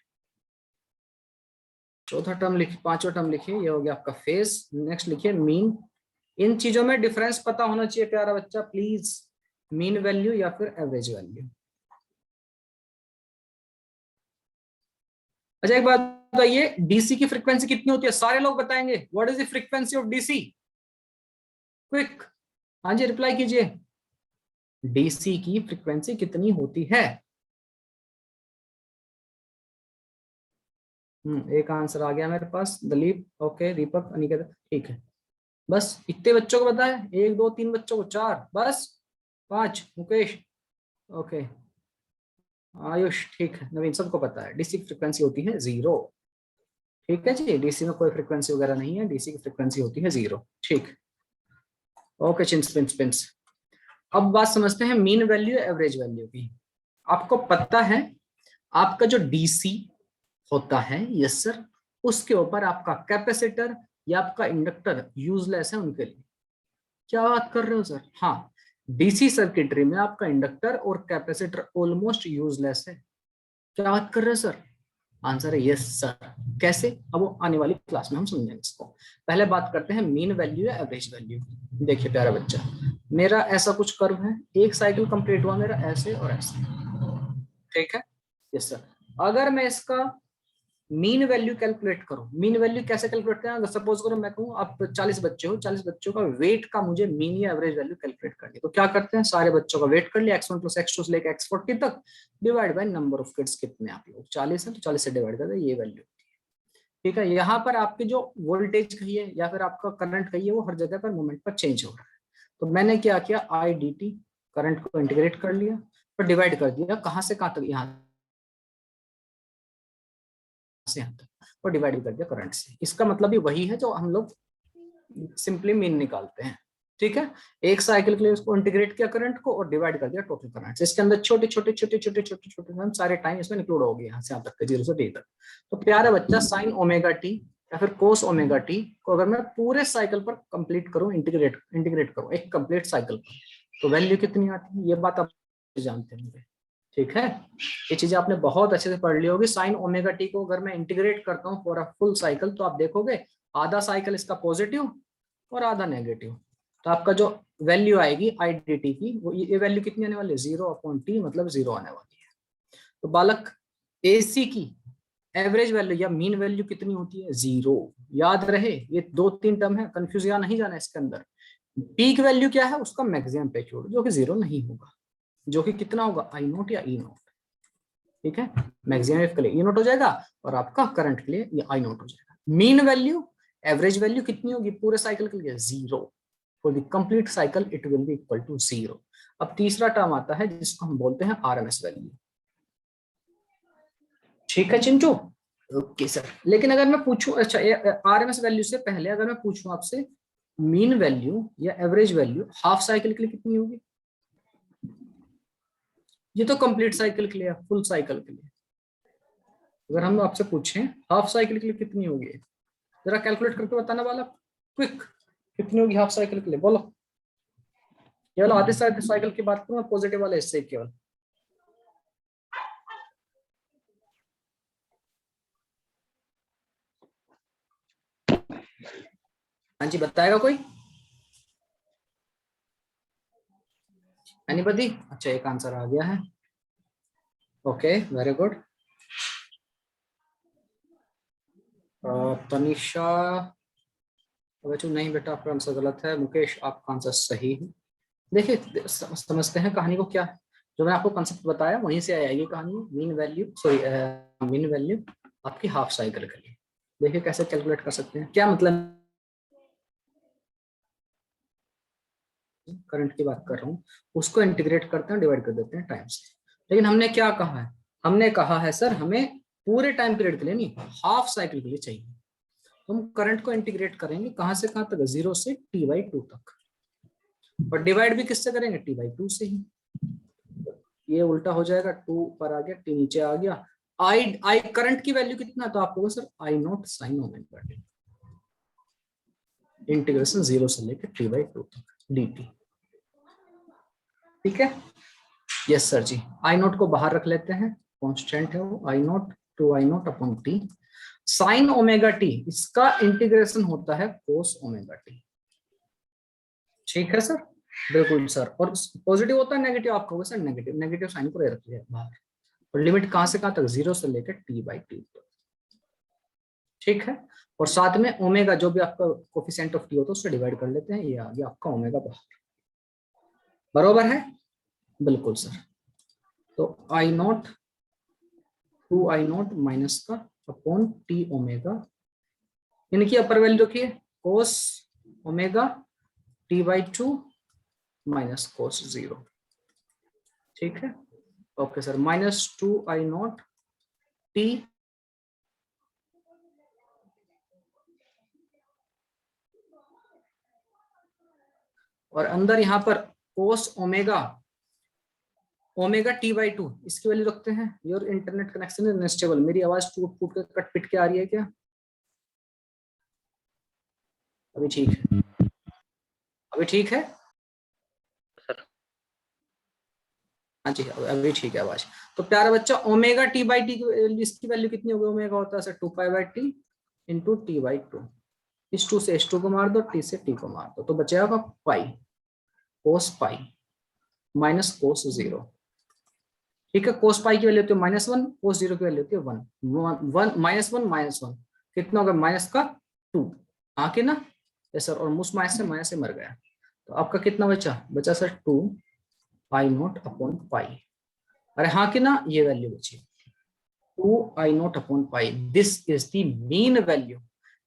चौथा टर्म लिखिए, पांचवा टर्म लिखिए, ये हो गया आपका फेज। नेक्स्ट लिखिए मीन। इन चीजों में डिफरेंस पता होना चाहिए प्यारा बच्चा प्लीज, मीन वैल्यू या फिर एवरेज वैल्यू। अच्छा एक बात बताइए, डीसी की फ्रीक्वेंसी कितनी होती है? सारे लोग बताएंगे what is the frequency of DC? Quick, हाँ जी रिप्लाई कीजिए। डीसी की फ्रीक्वेंसी कितनी होती है? एक आंसर आ गया मेरे पास, दलीप, ओके, दीपक, अनिकेत, ठीक है। बस इतने बच्चों को पता है? 1 2 3 बच्चों को, 4 बस, 5, मुकेश, ओके, आयुष, ठीक है, नवीन, सबको पता है डीसी की फ्रीक्वेंसी होती है 0। ठीक है जी, डीसी में कोई फ्रीक्वेंसी वगैरह नहीं है, डीसी की फ्रीक्वेंसी होती है 0। ठीक, ओके चिंस पिंस पिंस। अब बात समझते हैं मीन वैल्यू एवरेज वैल्यू की। आपको पता है आपका जो डीसी होता है, यस सर, उसके ऊपर आपका कैपेसिटर या आपका इंडक्टर यूजलेस है उनके लिए। क्या बात कर रहे हो सर? हाँ, डीसी सर्किटरी में आपका इंडक्टर और कैपेसिटर ऑलमोस्ट यूजलेस है। क्या बात कर रहे हो सर? आंसर है यस सर। कैसे? अब वो आने वाली क्लास में हम समझेंगे इसको। पहले बात करते हैं मीन वैल्यू या एवरेज वैल्यू। देखिए प्यारा बच्चा, मेरा ऐसा कुछ कर्व है, एक साइकिल कंप्लीट हुआ मेरा ऐसे और ऐसे, ठीक है, यस सर। अगर मैं इसका मीन वैल्यू कैलकुलेट करूं, मीन वैल्यू कैसे कैलकुलेट करें? अगर सपोज करो मैं कहूं आप 40 बच्चे हो, 40 बच्चों का वेट का मुझे मीन या एवरेज वैल्यू कैलकुलेट करनी है, तो क्या करते हैं, सारे बच्चों का वेट कर लिया x1 + x2 से लेकर x40 तक, divide by number of kids. कितने आप लोग? 40 है, तो 40 से डिवाइड कर दे, ये वैल्यू। ठीक है, यहाँ पर आपकी जो वोल्टेज कहिए या फिर आपका करंट कहिए, वो हर जगह पर मोमेंट पर चेंज हो रहा है। तो मैंने क्या किया, आई डी टी करंट को इंटीग्रेट कर लिया और डिवाइड कर दिया, कहां से कहां तक, यहाँ से यहाँ तक, और डिवाइड कर दिया करंट से। इसका मतलब भी वही है जो हम लोग सिंपली मीन निकालते हैं। ठीक है, एक साइकिल के लिए उसको इंटीग्रेट किया करंट को और डिवाइड कर दिया टोटल करंट से। इसके अंदर छोटे छोटे छोटे छोटे छोटे छोटे सारे टाइम इसमें इंक्लूड हो गए, यहाँ से यहाँ तक 0 से t तक। तो प्यारा बच्चा साइन ओमेगा टी या फिर कोस ओमेगा टी को अगर मैं पूरे साइकिल पर कंप्लीट करूं, इंटीग्रेट करूं एक कंप्लीट साइकिल पर, तो वैल्यू कितनी आती है? ये बात आप जानते होंगे। ठीक है, ये चीजें आपने बहुत अच्छे से पढ़ ली होगी। साइन ओमेगा टी को अगर मैं इंटीग्रेट करता हूँ फॉर अ फुल साइकिल, तो आप देखोगे आधा साइकिल इसका पॉजिटिव और आधा नेगेटिव। तो आपका जो वैल्यू आएगी आई डी टी की, वो ये वैल्यू कितनी आने वाली है? 0/t, मतलब 0 आने वाली है। तो बालक, एसी की एवरेज वैल्यू या मीन वैल्यू कितनी होती है? 0। याद रहे, ये 2-3 टर्म है, कंफ्यूज या नहीं जाना इसके अंदर। पीक वैल्यू क्या है? उसका मैक्सिमम एम्पलीट्यूड, जो कि 0 नहीं होगा, जो कि कितना होगा? I0 या E0। ठीक है, मैक्सिमम वेव के लिए E0 हो जाएगा और आपका करंट के लिए ये I0 हो जाएगा। मीन वैल्यू, एवरेज वैल्यू कितनी होगी पूरे साइकिल के लिए? 0। For the complete cycle it will be equal to 0। अब तीसरा टर्म आता है जिसको हम बोलते हैं आरएमएस वैल्यू। ठीक है चिंटू, ओके सर। लेकिन अगर मैं पूछूं, अच्छा आरएमएस वैल्यू से पहले अगर मैं पूछूं आपसे, मीन वैल्यू या एवरेज वैल्यू हाफ साइकिल के लिए कितनी होगी? ये तो कंप्लीट साइकिल के लिए, फुल साइकिल के लिए अगर हम आपसे पूछें हाफ साइकिल के लिए कितनी होगी, जरा कैलकुलेट करके बताना वाला, क्विक, कितनी होगी हाफ साइकिल के लिए? बोलो। केवल आधे साइकिल की बात करूं, पॉजिटिव वाले हिस्से केवल। हाँ जी, बताएगा कोई? एनीबॉडी? अच्छा एक आंसर आ गया है, ओके वेरी गुड। तनिषा, बच्चों नहीं बेटा, आपका आंसर गलत है। मुकेश, आपका आंसर सही है। देखिए समझते हैं कहानी को, क्या जो मैंने आपको कंसेप्ट बताया वहीं से आएगी कहानी। Mean value, sorry mean value आपकी हाफ साइकिल के लिए। देखिए कैसे कैलकुलेट कर सकते हैं, क्या मतलब, करंट की बात कर रहा हूँ, उसको इंटीग्रेट करते हैं, डिवाइड कर देते हैं टाइम से। लेकिन हमने क्या कहा है? हमने कहा है सर हमें पूरे टाइम पीरियड के लिए नहीं, हाफ साइकिल के लिए चाहिए। तो हम करंट को इंटीग्रेट करेंगे कहां से कहां तक? 0 से t/2 तक। और डिवाइड भी किससे करेंगे? t/2 से ही। ये उल्टा हो जाएगा, 2 पर आ गया, टी नीचे आ गया। आई करंट की वैल्यू कितना, तो आपको sir I naught sine omega T, integration 0 से लेकर t/2 तक dt। ठीक है, yes sir ji. I naught को बाहर रख लेते हैं, कांस्टेंट है वो, I naught 2i0 upon T sine omega T, इसका इंटीग्रेशन होता है कोस ओमेगा टी। ठीक है सर, बिल्कुल सर। और पॉजिटिव होता है नेगेटिव, आपको होगा सर नेगेटिव, नेगेटिव साइन को रख लिया बाहर। और लिमिट कहां से कहां तक, 0 से लेकर t/2 तक। ठीक है, और साथ में ओमेगा जो भी आपका कोफिशिएंट ऑफ टी होता है उससे डिवाइड कर लेते हैं, ये आ गया आपका ओमेगा बाहर। बरोबर है, बिल्कुल सर। तो आई नॉट 2i0 माइनस का अपॉन टी ओमेगा, इनकी अपर वैल्यू रखिए कोस ओमेगा t/2 माइनस कोस 0। ठीक है, okay sir, minus 2i0 T और अंदर यहां पर कोस ओमेगा t/2, इसकी वैल्यू रखते हैं। Your internet connection is unstable, मेरी आवाज टूट फूट के कट पिट के आ रही है क्या? अभी ठीक है, अभी ठीक है, सर हाँ जी अभी ठीक है आवाज। तो प्यारा बच्चा ओमेगा t/t की इसकी वैल्यू कितनी होगी, ओमेगा होता है सर 2π/t इंटू t/2। इस 2 से इस 2 को मार दो, t से t को मार दो, तो बचेगा पाई, कोस पाई माइनस कोस 0। ठीक है, कोस पाई की वैल्यू होती है -1, कोस 0 की वैल्यू होती है 1, -1 कितना होगा, माइनस का 2, हाँ कि ना? यस सर, और माइनस से मर गया। तो आपका कितना बचा सर 2i0 अपॉन पाई, अरे हाँ कि ना, ये वैल्यू बची 2i0 upon pi. This is the mean value,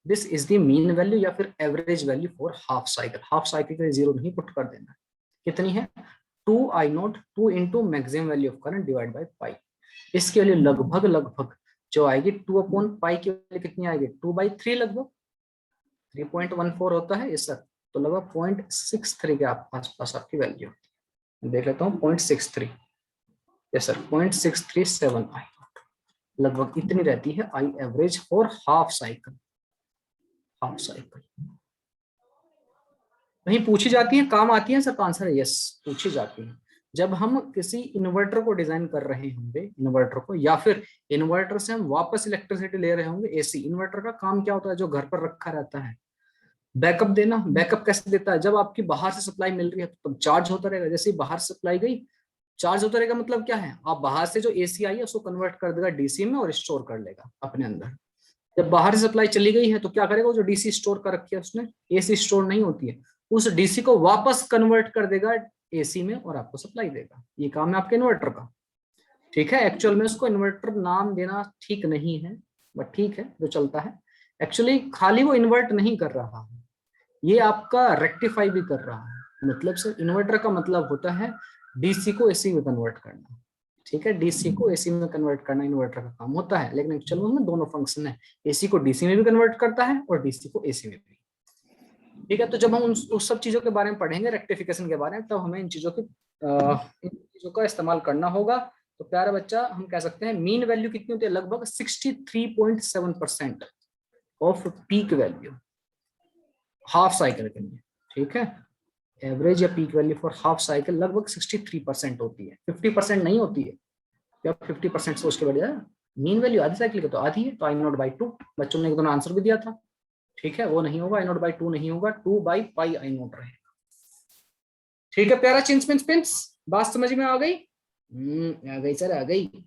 this is the mean value या फिर average value for half cycle. Half cycle का 0 नहीं पुट कर देना। कितनी है, 2i0 2 into maximum value of current divide by pi. इसके वैल्यू लगभग जो आएगी 2 अपॉन पाई की वैल्यू कितनी आएगी, 2/3 लगभग 3.14 होता है इस सर। तो लगभग 0.63 के आसपास आपकी वैल्यू, देख लेता हूँ 0.63, यस सर 0.637 आई, लगभग इतनी रहती है I average for half cycle. Half cycle नहीं पूछी जाती है, काम आती है सर, तो आंसर है यस, पूछी जाती है। जब हम किसी इन्वर्टर को डिजाइन कर रहे होंगे, इन्वर्टर को, या फिर इन्वर्टर से हम वापस इलेक्ट्रिसिटी ले रहे होंगे एसी। इन्वर्टर का काम क्या होता है, जो घर पर रखा रहता है, बैकअप देना। बैकअप कैसे देता है, जब आपकी बाहर से सप्लाई मिल रही है तो चार्ज होता रहेगा, जैसे ही बाहर से सप्लाई गई चार्ज होता रहेगा। मतलब क्या है, आप बाहर से जो एसी आई है उसको कन्वर्ट कर देगा डीसी में और स्टोर कर लेगा अपने अंदर। जब बाहर से सप्लाई चली गई है तो क्या करेगा, जो डीसी स्टोर कर रखी है उसने, एसी स्टोर नहीं होती है, उस डीसी को वापस कन्वर्ट कर देगा एसी में और आपको सप्लाई देगा। ये काम है आपके इन्वर्टर का। ठीक है, एक्चुअल में उसको इन्वर्टर नाम देना ठीक नहीं है, बट ठीक है जो चलता है। एक्चुअली खाली वो इन्वर्ट नहीं कर रहा है, ये आपका रेक्टिफाई भी कर रहा है। मतलब सर इन्वर्टर का मतलब होता है डीसी को एसी में कन्वर्ट करना। ठीक है, डीसी को एसी में कन्वर्ट करना इन्वर्टर का काम होता है, लेकिन एक्चुअल में दोनों फंक्शन है, एसी को डीसी में भी कन्वर्ट करता है और डीसी को एसी में भी। ठीक है, तो जब हम उस सब चीजों के बारे में पढ़ेंगे, रेक्टिफिकेशन के बारे में, तब हमें इन चीजों का इस्तेमाल करना होगा। तो प्यारा बच्चा, हम कह सकते हैं मीन वैल्यू कितनी होती है, लगभग 63.7% off peak value half cycle के लिए। ठीक है, एवरेज या peak value for half cycle लगभग 63% होती है, 50% नहीं होती है। क्या 50% सोच के बैठ जाए, मीन वैल्यू आधी साइकिल की तो आधी है, तो i0/2, बच्चों ने एक दोनों आंसर भी दिया था। ठीक है, वो नहीं होगा, i0/2 नहीं होगा, 2/πi i0 रहेगा। ठीक है प्यारा चिंस पिंस पिंस, बात समझ में आ गई? आ गई सर, आ गई।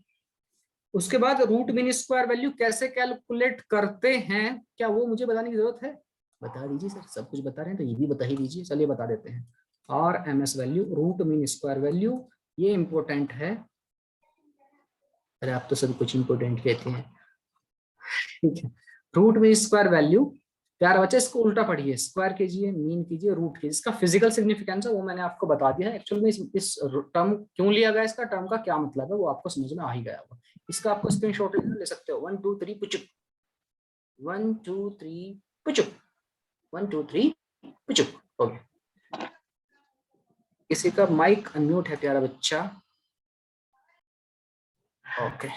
उसके बाद रूट मीन स्क्वायर वैल्यू कैसे कैलकुलेट करते हैं, क्या वो मुझे बताने की जरूरत है? बता दीजिए सर, सब कुछ बता रहे हैं तो ये भी बता ही दीजिए। चलिए बता देते हैं। RMS value, root mean square value, ये इंपॉर्टेंट है। अरे आप तो सभी कुछ इंपॉर्टेंट कहते हैं। ठीक है, रूट मीन स्क्वायर वैल्यू, प्यारा बच्चा इसको उल्टा पढ़िए, स्क्वायर कीजिए, मीन कीजिए, रूट कीजिए। इसका फिजिकल सिग्निफिकेंस है वो मैंने आपको बता दिया है। एक्चुअल में इस टर्म क्यों लिया गया, इसका टर्म का क्या मतलब है वो आपको समझ में आ ही गया होगा। इसका आपको स्क्रीनशॉट ले सकते हो। 1 2 3 पुचुक, 1 2 3 पुचुक, 1 2 3 पुचुक। ओके, किसी का माइक अनम्यूट है प्यारा बच्चा। Okay,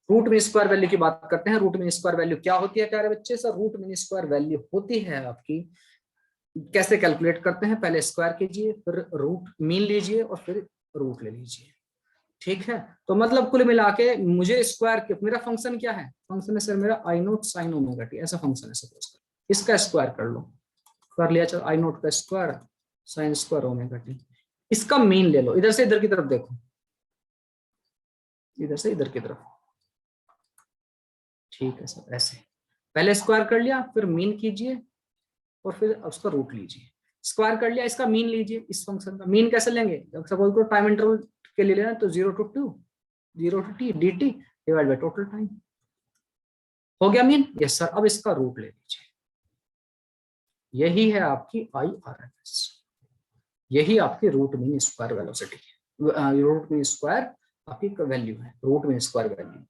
root mean square value की बात करते हैं। रूट मीन स्क्वायर वैल्यू क्या होती है प्यारे बच्चे? Sir root mean square value होती है आपकी, कैसे कैलकुलेट करते हैं, पहले स्क्वायर कीजिए, फिर रूट मीन लीजिए और फिर रूट ले लीजिए। ठीक है, तो मतलब कुल मिला के मुझे स्क्वायर, मेरा फंक्शन क्या है? फंक्शन है सर मेरा आई नोट साइन ओमेगा टी, ऐसा फंक्शन है सपोज कर, इसका स्क्वायर कर लो, कर लिया। चलो आई नोट का square sine square omega T, इसका मीन ले लो, इधर से इधर की तरफ देखो, इधर से इधर की तरफ। ठीक है सर, ऐसे पहले स्क्वायर कर लिया, फिर मीन कीजिए और फिर उसका रूट लीजिए। स्क्वायर कर लिया, इसका मीन लीजिए, इस फंक्शन का मीन कैसे लेंगे? सपोज करो टाइम इंटरवल के लिए लेना तो 0 to 2 0 to t dt divide by total time, हो गया मीन। यस सर, अब इसका रूट ले लीजिए। यही है आपकी IRMS, यही आपकी रूट मीन स्क्वायर वेलोसिटी है, रूट मीन स्क्वायर आपकी वैल्यू है, रूट मीन स्क्वायर वैल्यू।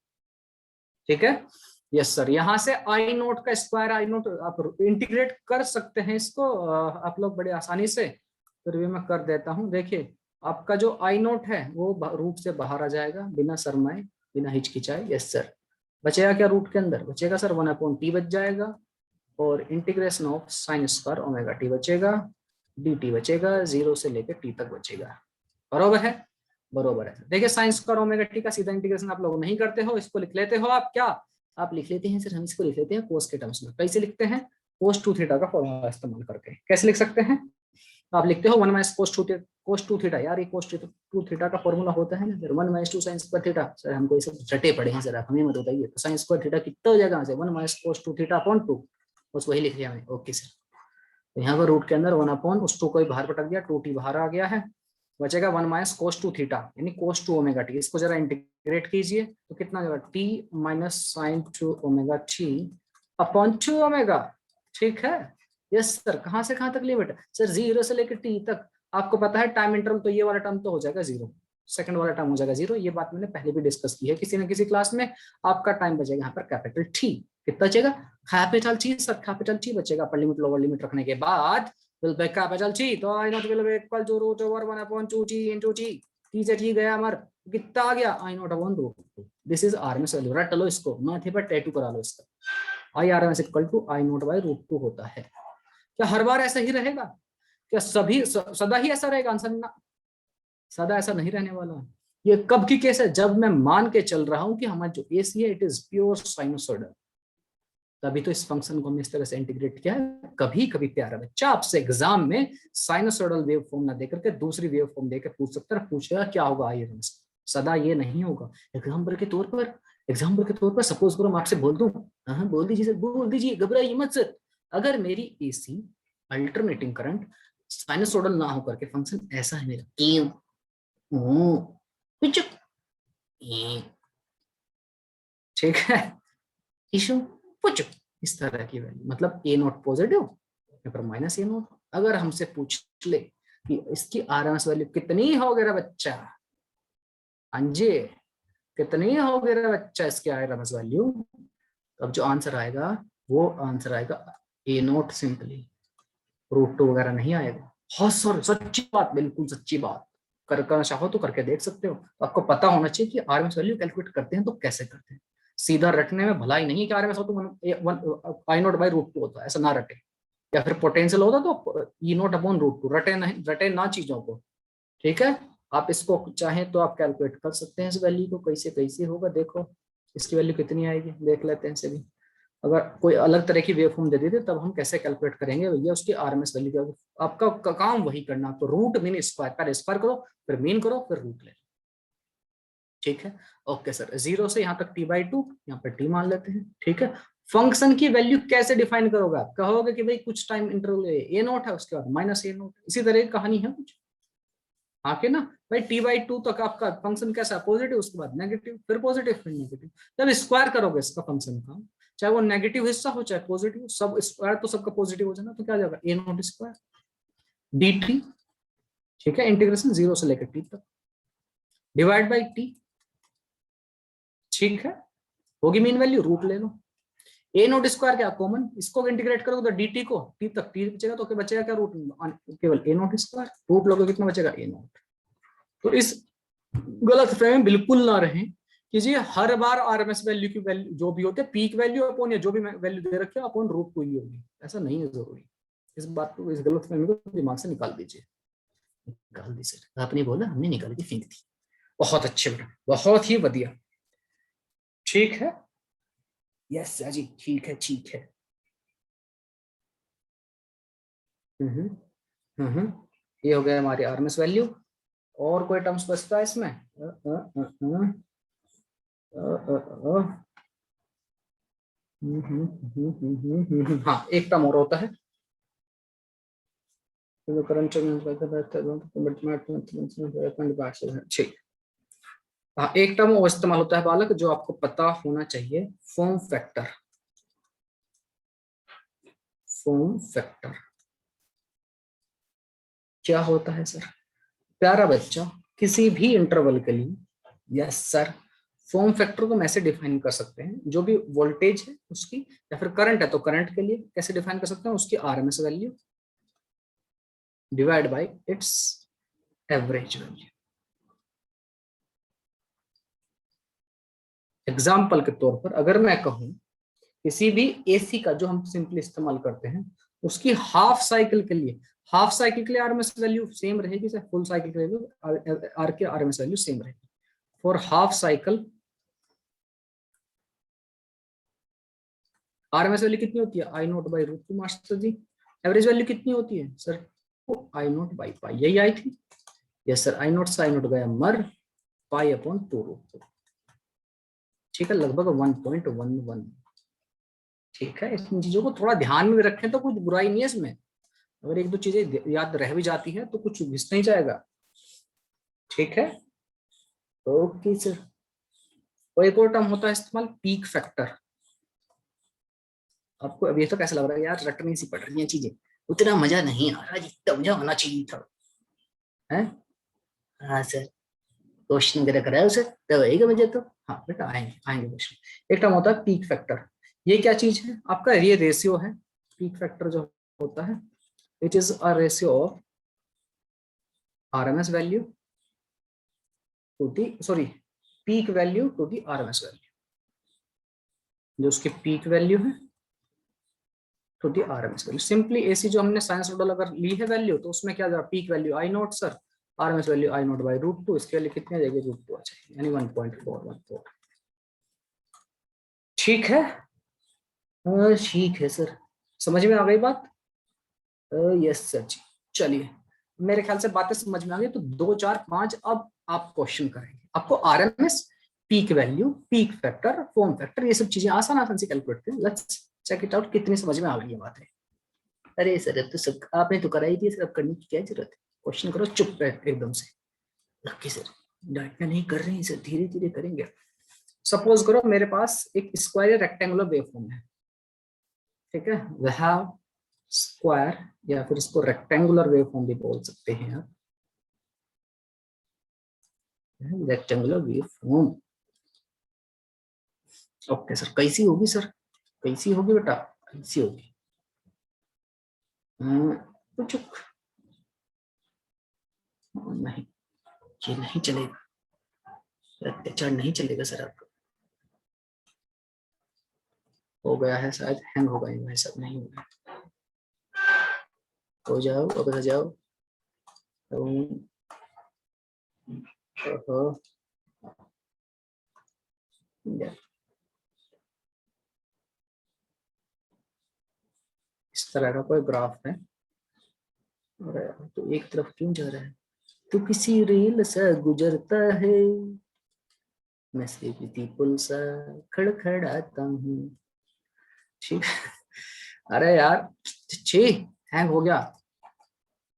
ठीक है, यस सर, यहाँ से आई नोट का स्क्वायर, आई नोट आप इंटीग्रेट कर सकते हैं इसको आप लोग बड़े आसानी से, फिर भी मैं कर देता हूँ। देखिए आपका जो आई नोट है वो रूट से बाहर आ जाएगा बिना शरमाए, बिना हिचकिचाए। यस सर, बचेगा क्या रूट के अंदर? बचेगा सर 1/t बच जाएगा, और integration of sine square omega T बचेगा, dt बचेगा, 0 से लेकर t तक बचेगा। बरोबर है? बरोबर है। देखिए साइन स्क्वायर ओमेगा टी का सीधा इंटीग्रेशन आप लोग नहीं करते हो, इसको लिख लेते हो आप क्या? आप लिख लेते हैं सर, हम इसको लिख लेते हैं कोस के टर्म्स में। कैसे लिखते हैं? कोस 2 थीटा का फॉर्मूला इस्तेमाल करके। कैसे लिख सकते हैं? आप लिखते हो 1 माइनस कोस 2 थीटा। यार ये कोस 2 थीटा का फॉर्मूला होता है ना sir 1 minus 2 sine square theta. Sir हमको ये सब रटे पड़े हैं सर, आप हमें मत बताइए। तो साइन स्क्वायर थीटा कितना हो जाएगा? 1 माइनस कोस 2 थीटा अपॉन 2, बस वही लिख लिया मैंने। ओके सर, तो यहाँ पर रूट के अंदर 1 अपॉन उस 2 को ही बाहर पटक दिया, 2t बाहर आ गया है, बचेगा 1 माइनस कोस 2 थीटा यानी कोस 2 ओमेगा टी। इसको जरा इंटीग्रेट कीजिए तो कितना जाएगा? t minus sine 2 omega T upon 2 omega. ठीक है, यस सर। कहाँ से कहाँ तक लिमिट? सर 0 से लेकर t तक। आपको पता है टाइम इंटरवल, तो ये वाला टर्म तो हो जाएगा 0, सेकंड वाला टर्म हो जाएगा 0। ये बात मैंने पहले भी डिस्कस की है किसी न किसी क्लास में। आपका टाइम बचेगा यहाँ पर कैपिटल T। कितना बचेगा? Capital T sir, capital T बचेगा। अपर लिमिट लोअर लिमिट रखने के बाद will be capital T, तो I naught will be equal to root over 1/2t into t। t से t गया हमारा, कितना आ गया? I naught upon root 2। This is RMS value. रट लो इसको, माथे पर टैटू करा लो इसका। IRMS equal to I naught by root 2 होता है। क्या हर बार ऐसा ही रहेगा? क्या सभी सदा ही ऐसा रहेगा? आंसर ना, सदा ऐसा नहीं रहने वाला। ये कब की केस है? जब मैं मान के चल रहा हूं कि हमारा जो AC है इट इज प्योर साइनोसॉइडल, तभी तो इस फंक्शन को हमने इस तरह से इंटीग्रेट किया है। कभी कभी प्यारा बच्चा आपसे एग्जाम में साइनोसॉइडल वेव फॉर्म ना देकर के दूसरी वेव फॉर्म देकर पूछ सकता है, पूछेगा क्या होगा IRMS। सदा ये नहीं होगा। एग्जाम्पल के तौर पर सपोज करो मैं आपसे बोल दूं, हाँ बोल दीजिए सर, बोल दीजिए, घबराइए मत सर। अगर मेरी AC अल्टरनेटिंग करंट साइनोसॉइडल ना होकर के फंक्शन ऐसा है मेरा, ठीक है, इशू कुछ इस तरह की वैल्यू, मतलब A नॉट पॉजिटिव पर माइनस A नॉट। अगर हमसे पूछ ले कि इसकी RMS वैल्यू कितनी हो गया बच्चा, अंजे कितनी हो गया बच्चा इसकी RMS वैल्यू, अब जो आंसर आएगा वो आंसर आएगा A नॉट सिंपली, रूट 2 वगैरह नहीं आएगा। हाँ सर सच्ची बात, बिल्कुल सच्ची बात। करना चाहो तो करके देख सकते हो। तो आपको पता होना चाहिए कि RMS वैल्यू कैलकुलेट करते हैं तो कैसे करते हैं। सीधा रटने में भलाई नहीं है कि RMS हो तो I नॉट बाई रूट 2 होता है, ऐसा ना रटे। या फिर पोटेंशियल होता तो E नॉट अपॉन रूट 2, रटे ना चीजों को। ठीक है, आप इसको चाहें तो आप कैलकुलेट कर सकते हैं इस वैल्यू को, कैसे कैसे होगा। देखो इसकी वैल्यू कितनी आएगी, देख लेते हैं इसे भी। अगर कोई अलग तरह की वेव फॉर्म दे देते तब हम कैसे कैलकुलेट करेंगे भैया उसकी RMS वैल्यू क्या। आपका काम वही करना, तो रूट मीन स्क्वायर, पहले स्क्वायर करो फिर मीन करो फिर रूट ले। ठीक है, ओके सर। 0 से यहाँ तक t/2, यहाँ पर t मान लेते हैं। ठीक है, फंक्शन की वैल्यू कैसे डिफाइन करोगे? आप कहोगे कि भाई कुछ टाइम इंटरवल A नॉट है, उसके बाद माइनस A नॉट, इसी तरह की कहानी है कुछ। हाँ के ना भाई, t/2 तक आपका फंक्शन कैसा? पॉजिटिव, उसके बाद नेगेटिव, फिर पॉजिटिव, फिर नेगेटिव। जब स्क्वायर करोगे इसका फंक्शन का, चाहे वो नेगेटिव हिस्सा हो चाहे पॉजिटिव, सब स्क्वायर तो सबका पॉजिटिव हो जाना, तो क्या जाएगा? A not square dt। ठीक है, इंटीग्रेशन 0 से लेकर t तक डिवाइड बाई t। ठीक है, होगी मीन वैल्यू, रूट ले लो। A नोट स्क्वायर क्या कॉमन, इसको इंटीग्रेट करोगे तो dt को t तक t बचेगा, तो क्या बचेगा? क्या रूट, केवल A नोट स्क्वायर। रूट लोगे कितना बचेगा? A note. तो इस गलत फहमी बिल्कुल ना रहे कि जी हर बार आरएमएस वैल्यू की वैल्यू जो भी होते हैं पीक वैल्यू अपॉन या जो भी वैल्यू दे रखे हो अपॉन रूट 2 ही होगी, ऐसा नहीं है जरूरी। इस बात को, इस गलतफहमी को दिमाग से निकाल दीजिए। निकाल दी सर, आपने बोला हमने निकाल के फेंक दी। बहुत अच्छे बेटा, बहुत ही बढ़िया। ठीक है, यस सर जी, ठीक है ठीक है। ये हो गया हमारी आरएमएस वैल्यू। और कोई टर्म्स बचता है इसमें? हाँ, एक टर्म और होता है करंट। ठीक, हाँ एक टर्म वो इस्तेमाल होता है बालक जो आपको पता होना चाहिए, फॉर्म फैक्टर। फॉर्म फैक्टर क्या होता है सर? प्यारा बच्चा, किसी भी इंटरवल के लिए, यस सर, फॉर्म फैक्टर को हम ऐसे डिफाइन कर सकते हैं, जो भी वोल्टेज है उसकी, या फिर करंट है तो करंट के लिए कैसे डिफाइन कर सकते हैं, उसकी RMS value divide by it's average value. Example के तौर पर अगर मैं कहूं किसी भी एसी का जो हम सिंपली इस्तेमाल करते हैं, उसकी हाफ साइकिल के लिए, हाफ साइकिल के लिए आरएमएस वैल्यू सेम रहेगी सर, फुल साइकिल के लिए आर के आरएमएस वैल्यू सेम रहेगी। For half cycle RMS value कितनी होती है? I naught by root 2 master ji. Average value कितनी होती है sir? I naught by pi, यही आई थी। यस सर, आई नोट से आई नोट गया मर, पाई अपॉन 2 रूट 2। ठीक है, लगभग 1.11। ठीक है, इन चीजों को थोड़ा ध्यान में रखें तो कुछ बुराई नहीं है इसमें। अगर एक दो चीजें याद रह भी जाती है तो कुछ घिस नहीं जाएगा। ठीक है, ओके सर। और एक और टर्म होता है इस्तेमाल, पीक फैक्टर। आपको अभी तो कैसा लग रहा है यार, रटनी सी पड़ रही है चीजें, उतना मजा नहीं आ रहा जितना मजा होना चाहिए था, है? हाँ सर, क्वेश्चन वगैरह कराया उसे तब आएगा मुझे तो। हाँ बेटा, आएंगे आएंगे क्वेश्चन। एक टर्म होता है पीक फैक्टर। ये क्या चीज है आपका? ये रेशियो है। पीक फैक्टर जो होता है, it is a ratio of RMS value to the, sorry, peak value to the RMS value. जो उसकी पीक वैल्यू है to the RMS value. Simply AC जो हमने साइंस मॉडल अगर ली है वैल्यू, तो उसमें क्या जाएगा? Peak value I naught sir, RMS value I naught by root 2। इसके लिए कितनी आ जाएगी? रूट 2 आ जाएगी, यानी 1.414। ठीक है, ठीक है सर, समझ में आ गई बात? यस सर जी। चलिए, मेरे ख्याल से बातें समझ में आ गई। तो 2 4 5 अब आप क्वेश्चन करेंगे। आपको RMS, peak value, peak factor, form factor, ये सब चीजें आसान आसान से कैलकुलेट करें। लेट्स चेक इट आउट, कितनी समझ में आ गई ये बातें। अरे सर, अब तो सब आपने तो कराई थी सर, अब करने की क्या जरूरत है? क्वेश्चन करो चुप है एकदम से। ओके सर, डांटना नहीं कर रहे हैं सर, धीरे धीरे करेंगे। सपोज करो मेरे पास एक स्क्वायर रेक्टेंगुलर वेवफॉर्म है। ठीक है, वह स्क्वायर, या फिर इसको रेक्टेंगुलर वेवफॉर्म भी बोल सकते हैं आप, रेक्टेंगुलर वेवफॉर्म। ओके सर, कैसी होगी सर? कैसी होगी बेटा? कैसी होगी? कुछ नहीं, ये नहीं चलेगा, अत्याचार नहीं चलेगा सर आपको। हो गया है शायद, हैंग हो गए भाई सब, नहीं हो गया। हो जाओ, अब आ जाओ। इस तरह का कोई ग्राफ है, और तो एक तरफ क्यों जा रहा है? तो किसी रेल से गुजरता है, मैं किसी पुल सा खड़खड़ाता हूँ। ठीक, अरे यार, छी, हैंग हो गया।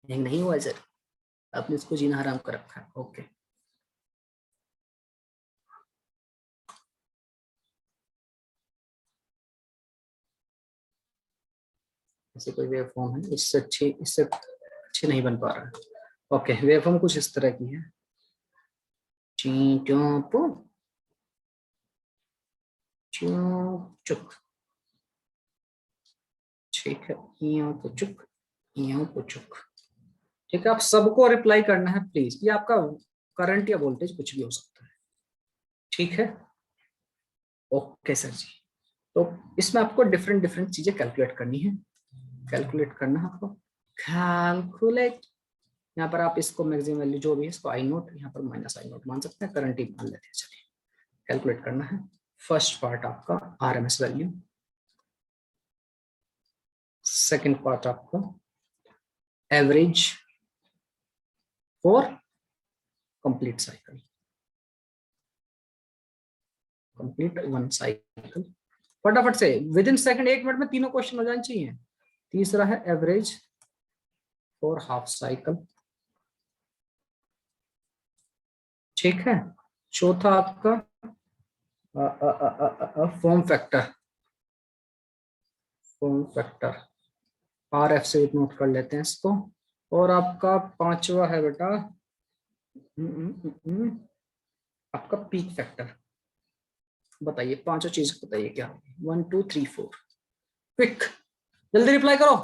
हैंग नहीं हुआ सर, आपने इसको जीना हराम कर रखा है। ओके, ऐसे कोई वेव फॉर्म है, इससे अच्छे नहीं बन पा रहा है। ओके, वेव फॉर्म कुछ इस तरह की है। ची चुप चुप, ठीक है, तो चुप, तो चुप। ठीक है, आप सबको रिप्लाई करना है प्लीज। ये आपका करंट या वोल्टेज कुछ भी हो सकता है। ठीक है, ओके सर जी। तो इसमें आपको डिफरेंट डिफरेंट चीजें कैलकुलेट करनी है। कैलकुलेट करना है आपको, कैलकुलेट। यहाँ पर आप इसको मैक्सिमम वैल्यू जो भी है इसको आई नोट, यहाँ पर माइनस आई नोट मान सकते हैं, करंट ही मान लेते हैं। चलिए कैलकुलेट करना है। फर्स्ट पार्ट आपका आरएमएस वैल्यू, सेकंड पार्ट आपका average for complete cycle, complete one cycle. फटाफट से विद इन सेकंड, 1 मिनट में तीनों क्वेश्चन हो जाने चाहिए। तीसरा है एवरेज फॉर हाफ साइकिल, ठीक है। चौथा आपका form factor, form factor R F से नोट कर लेते हैं इसको। और आपका पांचवा है बेटा आपका पीक फैक्टर। बताइए पांचों चीज बताइए क्या, 1 2 3 4, क्विक जल्दी रिप्लाई करो।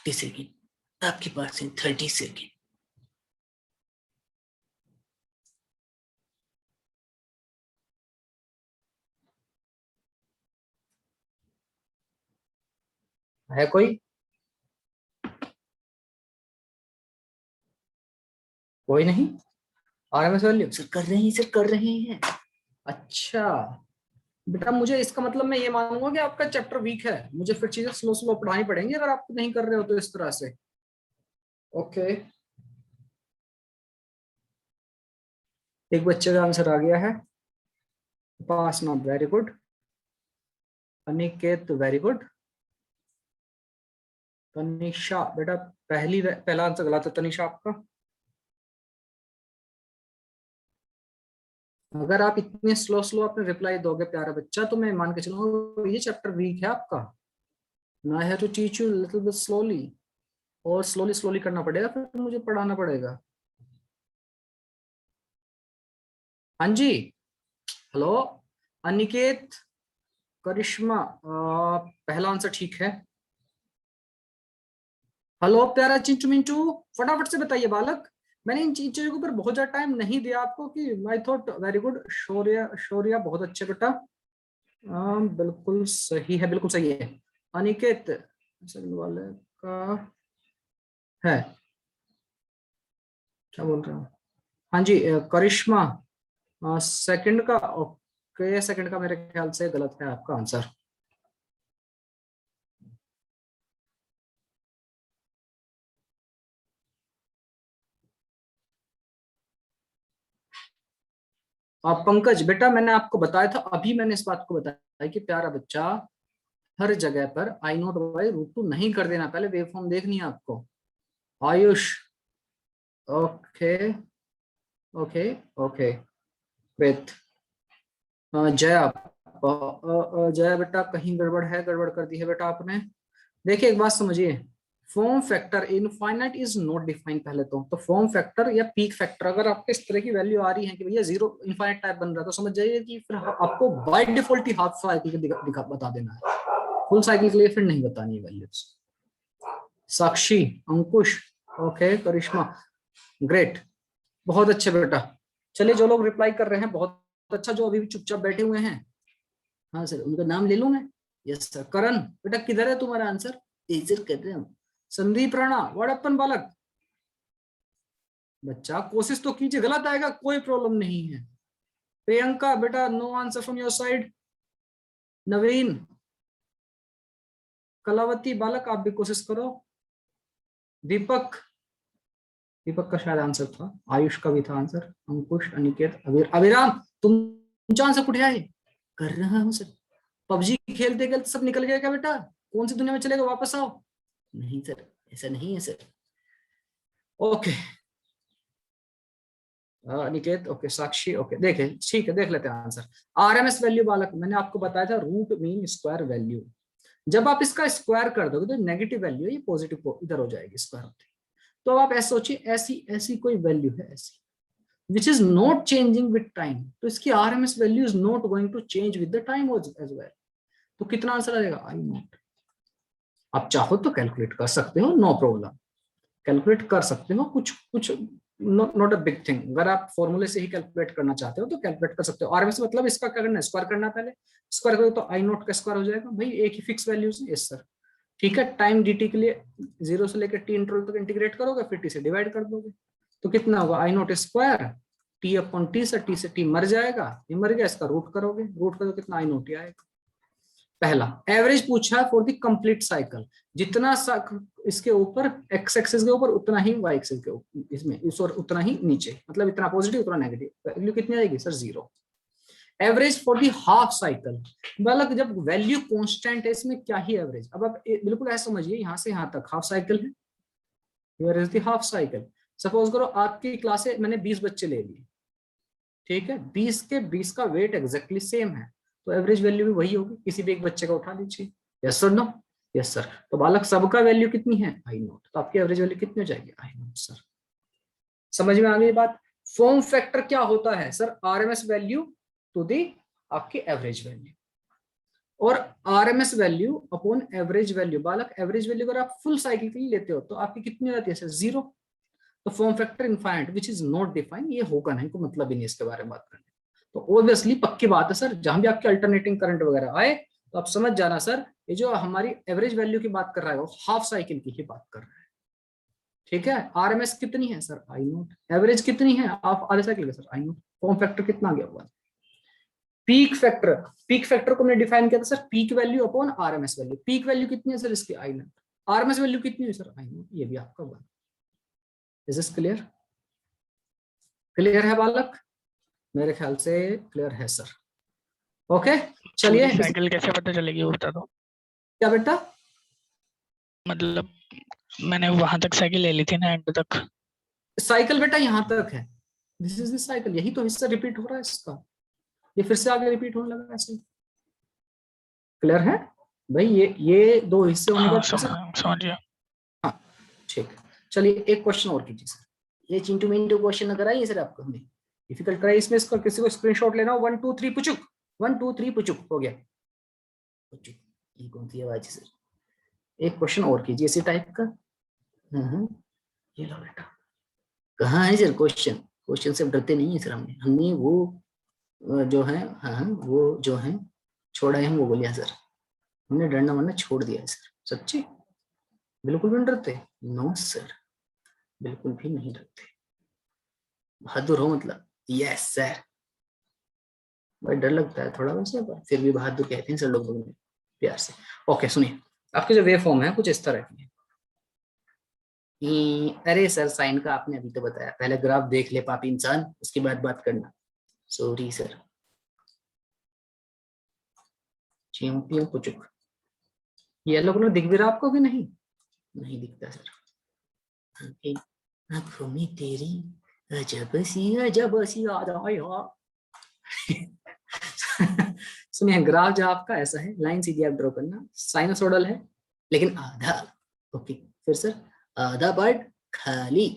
सेकेंड आपके पास है, 30 सेकेंड। है कोई? कोई नहीं? आरएमएस वैल्यू सर कर रहे हैं, सर कर रहे हैं। अच्छा बेटा, मुझे इसका मतलब मैं ये मानूंगा कि आपका चैप्टर वीक है, मुझे फिर चीजें स्लो स्लो पढ़ानी पड़ेंगी अगर आप नहीं कर रहे हो तो इस तरह से। ओके, एक बच्चे का आंसर आ गया है, pass not, very good. Aniket very good. Tanisha बेटा पहला आंसर गलत है तनिषा आपका। अगर आप इतने स्लो स्लो अपने रिप्लाई दोगे प्यारा बच्चा, तो मैं मान के चलूंगा ये चैप्टर वीक है आपका। ना है to teach you little bit slowly, और स्लोली स्लोली करना पड़ेगा, फिर मुझे पढ़ाना पड़ेगा। हाँ जी, हेलो अनिकेत, करिश्मा, पहला आंसर ठीक है। हेलो प्यारा चिंटू मिंटू, फटाफट से बताइए बालक। मैंने इन चीजों के ऊपर बहुत ज्यादा टाइम नहीं दिया आपको कि आई थॉट वेरी गुड। शौर्य, शौर्य बहुत अच्छे बेटा, बिल्कुल सही है, बिल्कुल सही है। अनिकेत सेकंड वाले का है, क्या बोल रहा हूँ। हाँ जी करिश्मा, सेकंड का ओके, सेकंड का मेरे ख्याल से गलत है आपका आंसर। पंकज बेटा, मैंने आपको बताया था अभी, मैंने इस बात को बताया कि प्यारा बच्चा हर जगह पर I naught by root two नहीं कर देना, पहले वेव फॉर्म देखनी है आपको। Ayush okay okay okay, wait Jaya, Jaya बेटा कहीं गड़बड़ है, गड़बड़ कर दी है बेटा आपने। देखिए एक बात समझिए, form factor infinite is not defined. पहले तो फॉर्म फैक्टर या पीक फैक्टर अगर आपके इस तरह की वैल्यू आ रही है कि भैया जीरो इनफाइनाइट टाइप बन रहा है, तो समझ जाइए कि फिर आपको by default he half cycle दिखा बता देना है, फुल साइकिल के लिए फिर नहीं बतानी है वैल्यूज। साक्षी, अंकुश ओके, करिश्मा ग्रेट, बहुत अच्छे बेटा। चलिए जो लोग रिप्लाई कर रहे हैं बहुत अच्छा, जो अभी भी चुपचाप बैठे हुए हैं, हाँ सर उनका नाम ले लूं मैं। Yes sir. करण बेटा किधर है तुम्हारा आंसर, सर कर रहे हूँ। संदीप राणा वड़प्पन बालक, बच्चा कोशिश तो कीजिए, गलत आएगा कोई प्रॉब्लम नहीं है। प्रियंका बेटा no answer from your side. Naveen, Kalavati बालक आप भी कोशिश करो। दीपक, दीपक का शायद आंसर था, आयुष का भी था आंसर। अंकुश, अनिकेत, अभिराम, तुमचा आंसर कुठे आहे? कर रहा हूं सर। पबजी खेलते खेलते सब निकल गया क्या बेटा? कौन सी दुनिया में चलेगा, वापस आओ। नहीं सर, ऐसा नहीं है सर। ओके अनिकेत ओके, साक्षी ओके, देखे ठीक है, देख लेते हैं आंसर। आरएमएस वैल्यू बालक मैंने आपको बताया था रूट मीन स्क्वायर वैल्यू। जब आप इसका स्क्वायर कर दोगे तो नेगेटिव वैल्यू ये पॉजिटिव इधर हो जाएगी स्क्वायर होते। तो अब आप ऐसे सोचिए, ऐसी ऐसी कोई वैल्यू है ऐसी which is not changing with time, तो इसकी RMS value is not going to change with the time as well। तो कितना आंसर आ जाएगा, आई नॉट, आप चाहो तो कैलकुलेट कर सकते हो, नो प्रॉब्लम, कैलकुलेट कर सकते हो, कुछ कुछ नॉट अ बिग थिंग। अगर आप फॉर्मूले से ही कैलकुलेट करना चाहते हो तो कैलकुलेट कर सकते हो। आरएमएस मतलब इसका क्या करना है, स्क्वायर करना है। पहले स्क्वायर करो तो आई नोट का स्क्वायर हो जाएगा भाई, एक ही फिक्स वैल्यूज है। यस सर, ठीक है। टाइम dt के लिए 0 से लेकर t इंटरवल तक इंटीग्रेट करोगे, फिर t से डिवाइड कर दोगे, तो कितना होगा, I naught square t upon T से t मर जाएगा, ये मर गया, इसका रूट करोगे, रूट करो कितना, आई नोट आएगा। पहला एवरेज पूछा है फॉर द कंप्लीट साइकिल, जितना इसके ऊपर एक्स एक्सिस के ऊपर उतना ही वाई एक्सिस के ऊपर, इसमें इस और उतना ही नीचे, मतलब इतना पॉजिटिव उतना नेगेटिव, वैल्यू कितनी आएगी sir, 0। Average for the half cycle, मतलब जब वैल्यू कांस्टेंट है इसमें क्या ही एवरेज। अब आप बिल्कुल ऐसा समझिए, यहां से यहां तक हाफ साइकिल है, here is the half cycle. Suppose करो आपकी क्लास से मैंने 20 बच्चे ले लिए, ठीक है, 20 के 20 का वेट एग्जैक्टली सेम है, तो एवरेज वैल्यू भी वही होगी, किसी भी एक बच्चे का उठा लीजिए। Yes sir, no, yes sir. तो बालक सबका वैल्यू कितनी है, आई नोट, तो आपकी एवरेज वैल्यू कितनी हो जाएगी, आई नोट सर। समझ में आ गई बात। फॉर्म फैक्टर क्या होता है sir, RMS value to the आपकी एवरेज वैल्यू, और RMS value upon average value. बालक एवरेज वैल्यू अगर आप फुल साइकिल के लिए लेते हो तो आपकी कितनी हो जाती है सर, 0। तो form factor infinite which is not defined, ये होगा नहीं, कोई मतलब ही नहीं इसके बारे में बात करने। तो ऑब्वियसली पक्की बात है सर, जहां भी आपके अल्टरनेटिंग करंट वगैरह आए तो आप समझ जाना सर, ये जो हमारी एवरेज वैल्यू की बात कर रहा है वो हाफ साइकिल की ही बात कर रहा है, ठीक है। आरएमएस कितनी है सर, आई नोट। एवरेज कितनी है आप आधे साइकिल का sir, I note. Form factor कितना आ गया हुआ, पीक फैक्टर। पीक फैक्टर को मैंने डिफाइन किया था sir, peak value upon RMS value. Peak value कितनी है सर इसकी, आई नोट। आरएमएस वैल्यू कितनी है सर, आई नोट। ये भी आपका one. Is this clear, clear है बालक, मेरे ख्याल से क्लियर है सर। ओके चलिए, पूरी साइकिल कैसे पता चलेगी वो बता दो। क्या बेटा, मतलब मैंने वहां तक साइकिल ले ली थी ना, एंड तक। साइकिल बेटा यहां तक है, दिस इज द साइकिल, यही तो हिस्सा रिपीट हो रहा है इसका, ये फिर से आगे रिपीट होने लगा ऐसे। क्लियर है भाई, ये दो हिस्से होने के हाँ बाद फिर से। समझ गया। हाँ ठीक है, चलिए एक क्वेश्चन और कीजिए सर। ये चिंटू मिंटू क्वेश्चन अगर आई सर आपको, हमने डिफिकल्ट कराई, इसमें इसका किसी को स्क्रीनशॉट लेना हो, 1 2 3 पुचुक, 1 2 3 पुचुक, हो गया पुचुक। ये कौन सी आवाज है सर, एक क्वेश्चन और कीजिए इसी टाइप का। ये लो बेटा, कहाँ है सर क्वेश्चन, क्वेश्चन से डरते नहीं है सर, हमने वो जो है, हाँ वो जो है छोड़ा है, हम वो बोलिया सर, हमने डरना वरना छोड़ दिया है सर, सच्ची बिल्कुल भी नहीं डरते, नो सर, बिल्कुल भी नहीं डरते, बहादुर हो मतलब, यस सर। भाई डर लगता है थोड़ा वैसे, पर फिर भी बहादुर कहते हैं सर लोग मुझे प्यार से। ओके सुनिए, आपके जो वेव फॉर्म है कुछ इस तरह की है। अरे सर साइन का आपने अभी तो बताया, पहले ग्राफ देख ले पापी इंसान, उसके बाद बात करना, sorry sir. Champion Puchuk, yellow colour दिख भी रहा आपको कि नहीं, नहीं दिखता सर, आंखों में तेरी अजब सी याद आई हो। सुनिए, ग्राफ जो आपका ऐसा है, लाइन सीधी आप ड्रॉ करना, साइनसोइडल है लेकिन आधा, ओके। फिर सर आधा पार्ट खाली,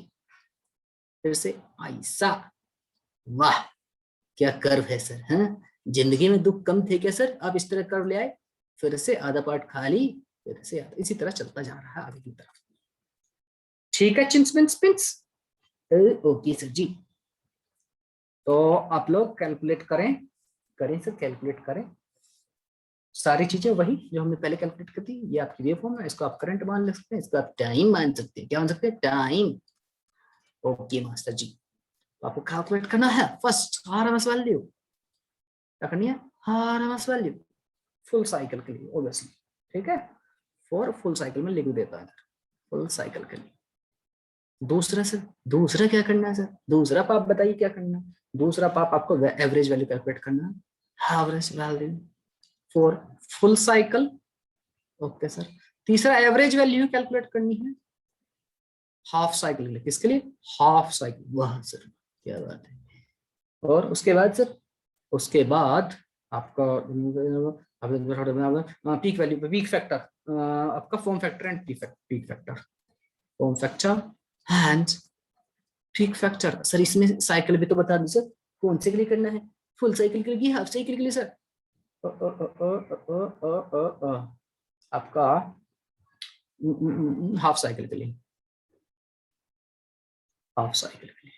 फिर से ऐसा, वाह क्या कर्व है सर, है ना। जिंदगी में दुख कम थे क्या सर, आप इस तरह कर्व ले आए, फिर से आधा पार्ट खाली, फिर से इसी तरह चलता जा रहा है आगे की तरफ, ठीक है। चिंस पिंस पिंस, ओके सर जी। तो आप लोग कैलकुलेट करें, करें सर, कैलकुलेट करें सारी चीजें वही जो हमने पहले कैलकुलेट कर दी। ये आपकी वेव फॉर्म है, इसको आप करंट मान सकते हैं, इसको आप टाइम मान सकते हैं, क्या मान सकते हैं, टाइम। ओके मास्टर जी, तो आपको कैलकुलेट करना है फर्स्ट आरएमएस वैल्यू, क्या करनी है, आरएमएस वैल्यू फुल साइकिल के लिए ऑब्वियसली, ठीक है। फॉर फुल साइकिल में लिख देता है फुल साइकिल के लिए। दूसरा सर, दूसरा क्या करना है सर, दूसरा पाप बताइए क्या करना है। दूसरा पाप आपको एवरेज वैल्यू कैलकुलेट करना है, average value for full cycle, okay sir. तीसरा एवरेज वैल्यू कैलकुलेट करनी है हाफ साइकिल के लिए, किसके लिए, हाफ साइकिल, वाह सर क्या बात है। और उसके बाद सर, उसके बाद आपका पीक वैल्यू, पीक फैक्टर, आपका form factor and peak factor, form factor and peak factor. Sir इसमें साइकिल भी तो बता दो सर, कौन से के लिए करना है, फुल साइकिल के लिए, हाफ साइकिल के लिए सर। आपका हाफ साइकिल के लिए, हाफ साइकिल के लिए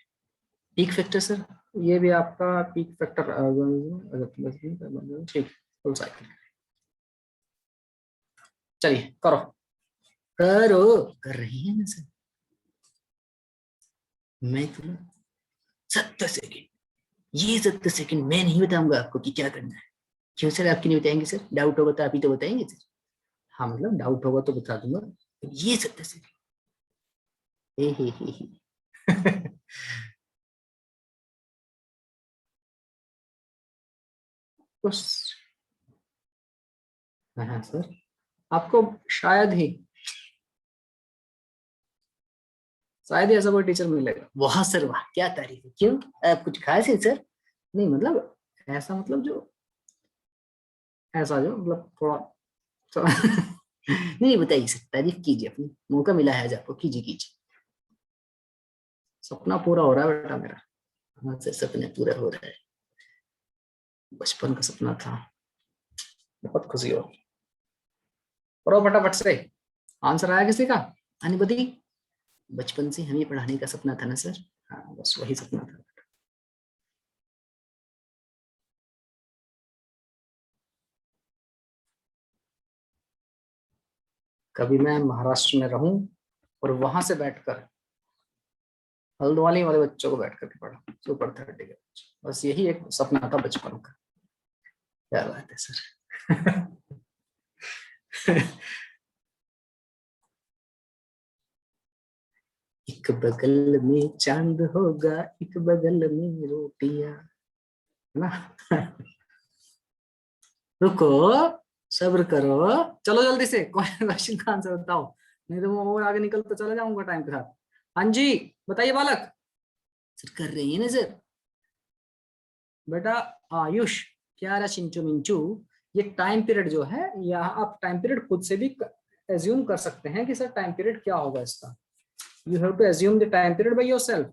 पीक फैक्टर सर, ये भी आपका पीक फैक्टर ठीक, फुल साइकिल। चलिए करो करो, कर रही है ना सर, मैं तो 70 सेकेंड, ये 70 सेकेंड मैं नहीं बताऊंगा आपको कि क्या करना है। क्यों सर, आपकी नहीं बताएंगे सर? डाउट होगा तो आप ही तो बताएंगे सर। हाँ मतलब डाउट होगा तो बता दूंगा, ये 70 सेकेंड। बस हाँ सर, आपको शायद ही ऐसा कोई टीचर मिलेगा। वाह सर वाह, क्या तारीफ है। क्यों, आप कुछ खास है सर? नहीं मतलब ऐसा, मतलब जो ऐसा जो मतलब थोड़ा नहीं बताइए सर, तारीफ कीजिए अपनी, मौका मिला है आज आपको, कीजिए कीजिए। सपना पूरा हो रहा है बेटा मेरा। हाँ सर, सपने पूरा हो रहा है, बचपन का सपना था, बहुत खुशी हो। पढ़ो फटाफट से, आंसर आया किसी का? एनीबॉडी? बचपन से हमें पढ़ाने का सपना था ना सर। हाँ बस वही सपना था। कभी मैं महाराष्ट्र में रहूं और वहां से बैठकर हल्द्वानी वाले बच्चों को बैठ करके पढ़ा, सुपर 30 के बच्चे। बस यही एक सपना था बचपन का। क्या बात है सर। एक बगल में चांद होगा, एक बगल में रोटियां, है ना? रुको, सब्र करो, चलो जल्दी से क्वेश्चन का आंसर बताओ, नहीं तो मैं और आगे निकल तो चला जाऊंगा टाइम के साथ। हाँ जी बताइए बालक। सर कर रही है ना सर। बेटा आयुष, क्या रहा चिंचू मिंचू, ये टाइम पीरियड जो है, यहाँ आप टाइम पीरियड खुद से भी एज्यूम कर सकते हैं कि सर टाइम पीरियड क्या होगा इसका। You have to assume the time period by yourself.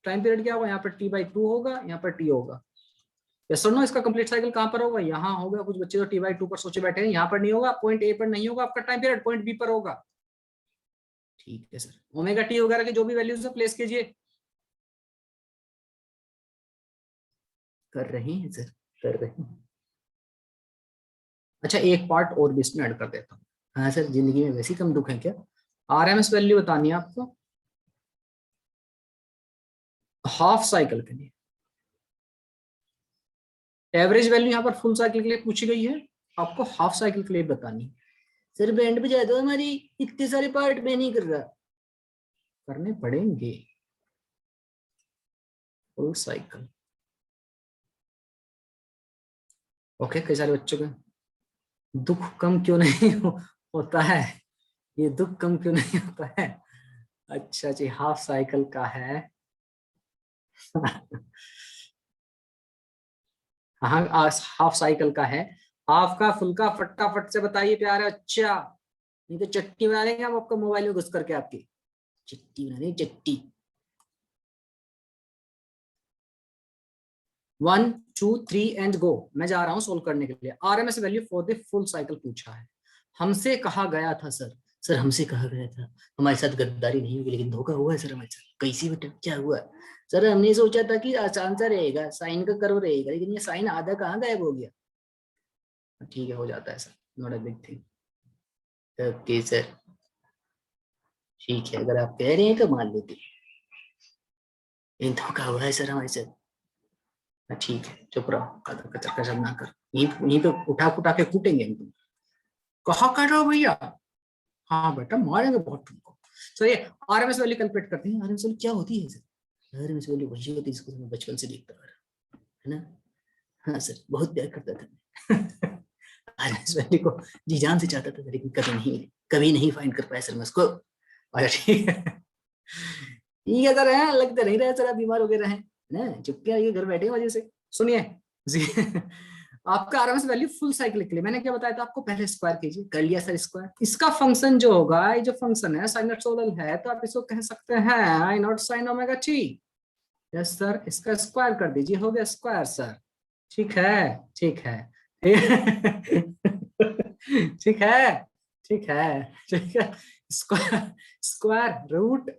Time period क्या होगा, यहाँ पर t/2 होगा, यहाँ पर t होगा। यस और नो, इसका कंप्लीट साइकिल कहाँ पर होगा, यहाँ होगा। कुछ बच्चे तो t/2 पर सोचे बैठे हैं, यहाँ पर नहीं होगा, पॉइंट ए पर नहीं होगा आपका टाइम पीरियड, पॉइंट बी पर होगा। ठीक है सर, ओमेगा टी वगैरह की जो भी वैल्यूज है प्लेस कीजिए। कर रहे हैं सर, कर रहे हैं। अच्छा एक पार्ट और भी इसमें ऐड कर देता हूँ। हाँ सर, जिंदगी में वैसे ही कम दुख है क्या? आरएमएस वैल्यू बतानी है आपको हाफ साइकिल के लिए। एवरेज वैल्यू यहाँ पर फुल साइकिल के लिए पूछी गई है, आपको हाफ साइकिल के लिए बतानी है। सर बैंड बजा दो हमारी, इतने सारे पार्ट में नहीं कर रहा। करने पड़ेंगे फुल साइकिल। ओके, कई सारे बच्चों का दुख कम क्यों नहीं होता है, ये दुख कम क्यों नहीं होता है? अच्छा जी, हाफ साइकिल का है। हाँ हाफ साइकिल का है। हाफ का फुल का फटाफट से बताइए प्यारे अच्छा, नहीं तो चट्टी बना देंगे हम आपको मोबाइल में घुस करके, आपकी चिट्टी बना देंगे चिट्टी। 1 2 3 एंड गो। मैं जा रहा हूं सोल्व करने के लिए। RMS value for the full cycle पूछा है, हमसे कहा गया था सर। सर हमसे कहा गया था, हमारे साथ गद्दारी नहीं हुई लेकिन धोखा हुआ है सर हमारे साथ। कैसी बेटा, क्या हुआ? सर हमने सोचा था कि आसान सा रहेगा, साइन का कर्व रहेगा, लेकिन ये साइन आधा कहाँ गायब हो गया। ठीक है, हो जाता है sir, not a big thing. Okay sir, ठीक है, अगर आप कह रहे हैं तो मान लेते हैं, लेकिन धोखा हुआ है सर हमारे साथ। ठीक है, चुप रहो, कदर कचर कचर ना कर, यहीं पे उठा उठा के कूटेंगे हम तुम। कहा कर रहे हो भैया? हाँ बेटा मारेंगे बहुत तुमको। चलिए आरएमएस वैल्यू कैलकुलेट करते हैं। आरएमएस वैल्यू क्या होती है सर? आरएमएस वैल्यू वही होती है जिसको मैं बचपन से देखता आ रहा, है ना? हाँ सर, बहुत प्यार करता था। आरएमएस वैल्यू को जी जान से चाहता था, लेकिन कभी नहीं फाइंड कर पाया सर मैं उसको। अच्छा ठीक है, ठीक है सर, है लगता नहीं रहा सर आप बीमार हो गए रहे ना, चुपके आइए घर बैठे वजह से। सुनिए जी, आपका आरएमएस वैल्यू फुल साइकिल के लिए मैंने क्या बताया था आपको, पहले स्क्वायर कीजिए। कर लिया सर स्क्वायर। इसका फंक्शन जो होगा, ये जो फंक्शन है साइनसोइडल है, तो आप इसको कह सकते हैं I naught sine omega T. Yes sir, इसका स्क्वायर कर दीजिए, हो गया स्क्वायर सर। ठीक है, ठीक है, ठीक है, ठीक है, ठीक है। स्क्वायर रूट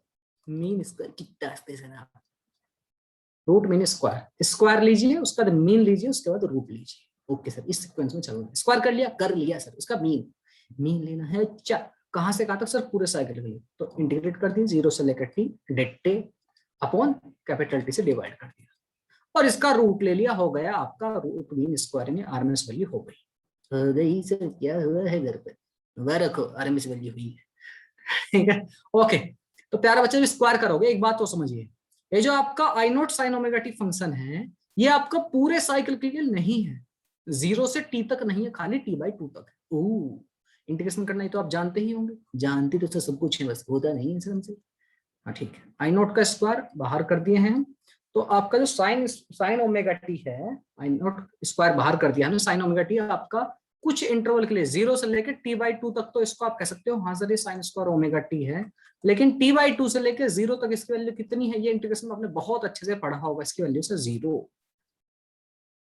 मीन स्क्वायर, कितना आस्ते से ना, रूट मीन स्क्वायर, स्क्वायर लीजिए, उसका बाद मीन लीजिए, उसके बाद रूट लीजिए। ओके सर, इस सीक्वेंस में चलना है। स्क्वायर कर लिया सर, उसका मीन लेना है। कहां से कहां तक सर? पूरे साइकिल के लिए। तो इंटीग्रेट कर दिए, 0 से लेकर T, date upon capital T से डिवाइड कर दिया, और इसका रूट ले लिया, हो गया आपका रूट मीन स्क्वायर में आरएमएस वैल्यू हो गई सर। क्या हुआ है घर पे? वह रखो, आरएमएस वैल्यू हुई है। ठीक है, ओके। तो प्यारे बच्चे, स्क्वायर करोगे, एक बात तो समझिए, ये जो आपका I naught sine omega T function है, ये आपका पूरे साइकिल के लिए नहीं है, 0 से टी तक नहीं है, खाली t/2 तक है। इंटीग्रेशन करना ही तो आप जानते ही होंगे, जानते तो सब कुछ है, बस होता नहीं है हमसे। हाँ ठीक है, आई नॉट का स्क्वायर बाहर कर दिए हैं हम, तो आपका जो साइन ओमेगा टी है, आई नॉट स्क्वायर बाहर कर दिया हमने, साइन ओमेगा टी आपका कुछ इंटरवल के लिए 0 से लेकर t/2 तक, तो इसको आप कह सकते हो हाँ सर ये साइन स्क्वायर ओमेगा टी है, लेकिन t/2 से लेकर 0 तक इसकी वैल्यू कितनी है, ये इंटीग्रेशन आपने बहुत अच्छे से पढ़ा होगा, इसकी वैल्यू से 0।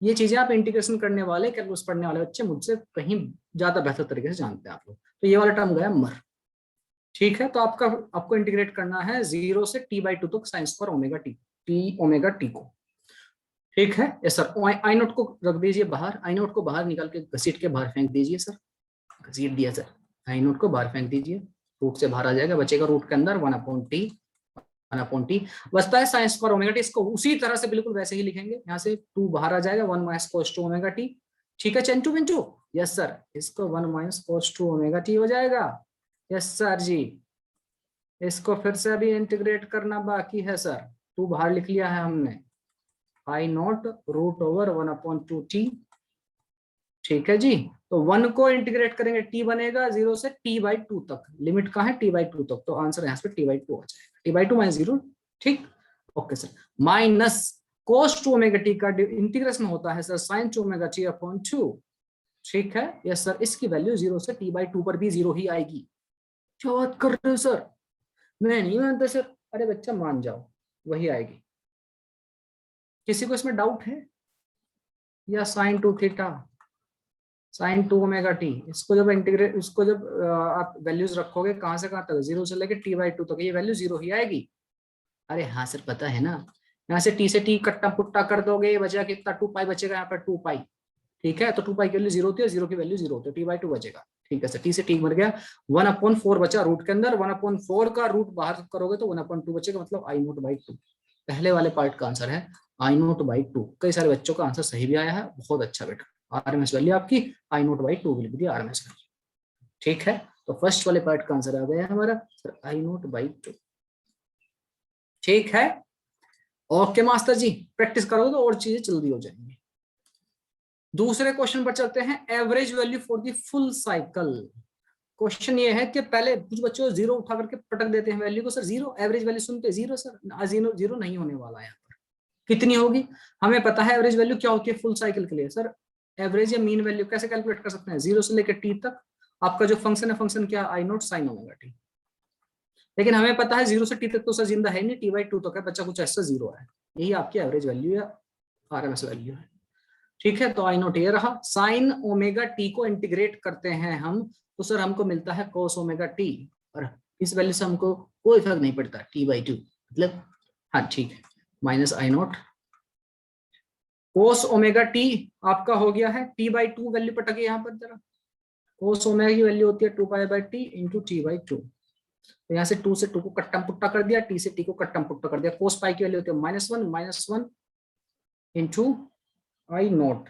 ये चीजें आप इंटीग्रेशन करने वाले, कैलकुलस पढ़ने वाले बच्चे मुझसे कहीं ज्यादा बेहतर तरीके से जानते हैं आप लोग। तो ये वाला टर्म गया मर, ठीक है। तो आपको इंटीग्रेट करना है 0 से t/2 तक sine square omega T omega T को, ठीक है। यस सर, आई नोट को रख दीजिए बाहर, आई नोट को बाहर निकाल के घसीट के बाहर फेंक दीजिए सर, घसीट दिया सर, आई नोट को बाहर फेंक दीजिए, रूट से बाहर आ जाएगा, बचेगा रूट के अंदर 1/t बचता है साइन स्क्वायर ओमेगा टी। इसको उसी तरह से बिल्कुल वैसे ही लिखेंगे, यहाँ से 2 बाहर आ जाएगा, 1 माइनस cos 2 ओमेगा टी, ठीक है चंटू पिंटू? यस सर, इसको 1 माइनस cos 2 ओमेगा टी हो जाएगा। यस सर जी, इसको फिर से अभी इंटीग्रेट करना बाकी है सर, 2 बाहर लिख लिया है हमने, आई नॉट रूट ओवर 1/2t, ठीक है जी। तो 1 को इंटीग्रेट करेंगे, t बनेगा 0 से t/2 तक, लिमिट कहाँ है? t/2 तक, तो आंसर यहाँ पे t/2 आ जाएगा, t/2 माइनस 0, ठीक। Okay sir, minus cos 2 omega T का इंटीग्रेशन होता है sir sin 2 omega T upon 2, ठीक है। यस सर, इसकी वैल्यू 0 से t/2 पर भी 0 ही आएगी। क्या बात कर रहे हो सर? मैं नहीं मानता सर। अरे बच्चा मान जाओ, वही आएगी। किसी को इसमें डाउट है? या sin 2 theta, sin 2 omega T, इसको जब इंटीग्रेट, इसको जब आप वैल्यूज रखोगे कहां से कहां तक, 0 से लेकर t/2 तक, ये वैल्यू 0 ही आएगी। अरे हाँ सर पता है ना, यहाँ से t से t कट्टा पुट्टा कर दोगे, ये बचेगा कितना, 2 पाई बचेगा यहाँ पर, 2 पाई, ठीक है। तो 2 पाई की वैल्यू 0 होती है, 0 की वैल्यू 0 होती है, t/2 बचेगा, ठीक है सर। t से t मर गया, 1/4 बचा रूट के अंदर, 1/4 का रूट बाहर करोगे तो 1/2 बचेगा, मतलब i0/2। पहले वाले पार्ट का आंसर है i0/2। कई सारे बच्चों का आंसर सही भी आया है, बहुत अच्छा बेटा। आरएमएस वैल्यू आपकी i0/2 will be the RMS value, ठीक है। तो फर्स्ट वाले पार्ट का आंसर आ गया हमारा सर i0/2, ठीक है। ओके मास्टर जी, प्रैक्टिस करोगे तो और चीजें जल्दी हो जाएंगी। दूसरे क्वेश्चन पर चलते हैं, average value for the full cycle. Question ये है कि पहले कुछ बच्चों 0 उठा करके पटक देते हैं वैल्यू को, सर 0 एवरेज वैल्यू सुनते 0 सर, 0 नहीं होने वाला है यहाँ पर। कितनी होगी? हमें पता है एवरेज वैल्यू क्या होती है फुल साइकिल के लिए सर, एवरेज या मीन वैल्यू कैसे कैलकुलेट कर सकते हैं? 0 से लेकर t तक आपका जो फंक्शन है, फंक्शन क्या? i0 sin omega T. लेकिन हमें पता है 0 से t तक तो सर जिंदा है नहीं, t/2 तक है, बच्चा कुछ ऐसा 0 है, यही आपकी एवरेज वैल्यू या आरएमएस वैल्यू है, ठीक है। तो i0 ये रहा। साइन ओमेगा टी को इंटीग्रेट करते हैं हम, तो सर हमको मिलता है cos ओमेगा टी, और इस वैल्यू से हमको कोई फर्क नहीं पड़ता, t/2 मतलब, हाँ ठीक है, minus i0 cos omega T आपका हो गया है t/2, वैल्यू पटके यहाँ पर जरा, cos ओमेगा की वैल्यू होती है 2π/t इंटू t/2। तो यहाँ से 2 से 2 को कट्टम पुट्टा कर दिया, t से t को कट्टम पुट्टा कर दिया, cos पाई की वैल्यू होती है -1 इंटू i0।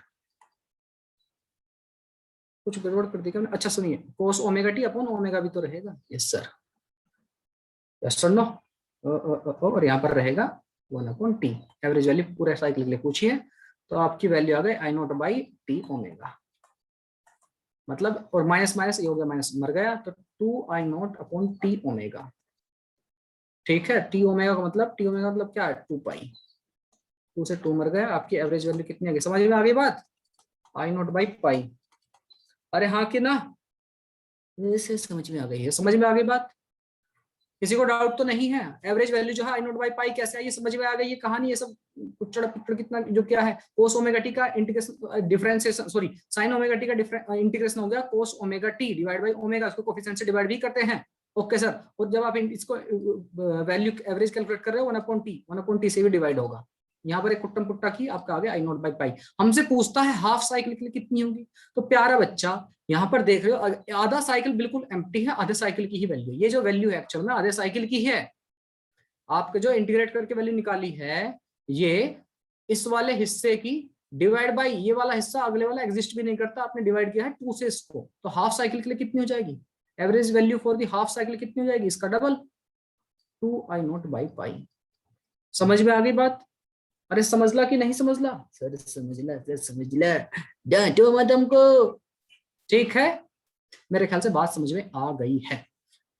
कुछ गड़बड़ कर दी क्या? अच्छा सुनिए, cos omega T upon omega भी तो रहेगा, yes sir, yes sir no, और यहाँ पर रहेगा 1/t। एवरेज वैल्यू पूरे साइकिल के लिए पूछी है, तो आपकी वैल्यू आ गई i0/t ओमेगा, मतलब, और माइनस माइनस ये हो गया, माइनस मर गया, तो 2i0/t ओमेगा, ठीक है। t ओमेगा का मतलब, t ओमेगा मतलब क्या है? 2 पाई, 2 से 2 मर गया, आपकी एवरेज वैल्यू कितनी आ गई? समझ में आ गई बात? i0/पाई। अरे हाँ कि ना, इसे समझ में आ गई है, समझ में आ गई बात? किसी को डाउट तो नहीं है? एवरेज वैल्यू जो है i0/पाई कैसे आई, समझ में आ गई ये कहानी, ये सब कुचड़ पिचड़ कितना जो क्या है, cos ओमेगा टी का integration, differentiation, sorry sin omega T का इंटीग्रेशन हो गया cos omega T divide by omega, उसको कोफिशिएंट से डिवाइड भी करते हैं, ओके सर, और जब आप इसको वैल्यू एवरेज कैलकुलेट कर रहे हो 1/t से भी डिवाइड होगा। यहाँ पर एक कुट्टम पुट्टा की आपका आ गया I0 बाई पाई। हमसे पूछता है हाफ साइकिल के लिए कितनी होगी, तो प्यारा बच्चा यहाँ पर देख रहे हो आधा साइकिल बिल्कुल एम्प्टी है, आधे साइकिल की ही वैल्यू, ये जो वैल्यू है एक्चुअल में आधे साइकिल की है। आपके जो इंटीग्रेट करके वैल्यू निकाली है ये इस वाले हिस्से की डिवाइड बाई ये वाला हिस्सा, अगले वाला एग्जिस्ट भी नहीं करता, आपने डिवाइड किया है 2 से इसको, तो हाफ साइकिल के लिए कितनी हो जाएगी, average value for the half cycle कितनी हो जाएगी, इसका डबल 2I0 बाई पाई। समझ में आ गई बात? अरे समझला कि नहीं समझला? सर समझला डांटो मत हमको। ठीक है, मेरे ख्याल से बात समझ में आ गई है।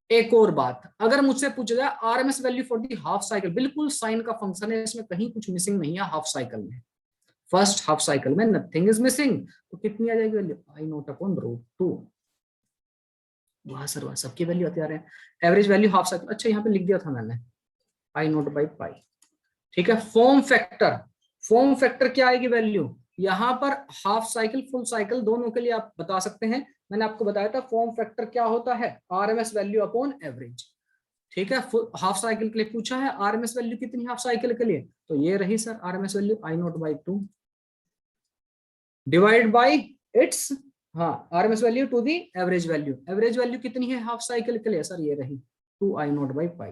एक और बात, अगर मुझसे पूछा जाए RMS value for the half cycle, बिल्कुल साइन का फंक्शन है, इसमें कहीं कुछ मिसिंग नहीं है हाफ साइकिल में, फर्स्ट हाफ साइकिल में नथिंग इज मिसिंग, तो कितनी आ जाएगी वैल्यू I0/√2। वाह सर वाह, सबकी वैल्यू आती आ रहे हैं। एवरेज वैल्यू हाफ साइकिल, अच्छा यहाँ पे लिख दिया था मैंने I0 बाई पाई। ठीक है, फॉर्म फैक्टर क्या आएगी वैल्यू, यहाँ पर हाफ साइकिल फुल साइकिल दोनों के लिए आप बता सकते हैं, मैंने आपको बताया था फॉर्म फैक्टर क्या होता है, आरएमएस वैल्यू अपॉन एवरेज। ठीक है, हाफ साइकिल के लिए पूछा है आरएमएस वैल्यू कितनी हाफ साइकिल के लिए, तो ये रही sir RMS value I0/2 divide by its RMS value to the average value. Average value कितनी है हाफ साइकिल के लिए सर, ये रही 2I0 बाई पाई।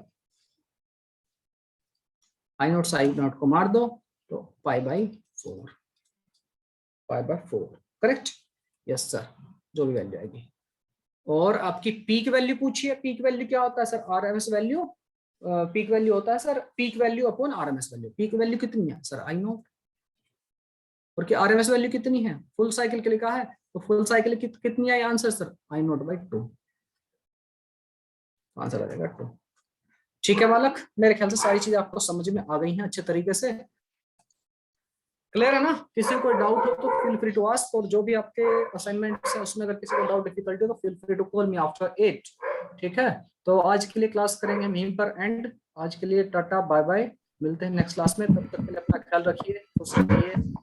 I0 से I0 को मार दो तो π/4 करेक्ट। यस सर, जो भी वैल्यू आएगी। और आपकी पीक वैल्यू पूछी है, पीक वैल्यू क्या होता है sir, RMS value, peak value होता है sir peak value upon RMS value. Peak value कितनी है सर I0, और क्या आरएमएस वैल्यू कितनी है, फुल साइकिल के लिए कहा है, तो फुल साइकिल कितनी आई आंसर सर I0/2, आंसर आ जाएगा 2। ठीक है बालक, मेरे ख्याल से सारी चीजें आपको समझ में आ गई हैं अच्छे तरीके से, क्लियर है ना? किसी को कोई डाउट हो तो फील फ्री टू आस्क, और जो भी आपके असाइनमेंट्स हैं उसमें अगर किसी को डाउट डिफिकल्टी हो तो feel free to call me after 8। ठीक है, तो आज के लिए क्लास करेंगे हम यहीं पर एंड। आज के लिए टाटा बाय बाय, मिलते हैं नेक्स्ट क्लास में, तब तक के लिए अपना ख्याल रखिए, खुश रहिए।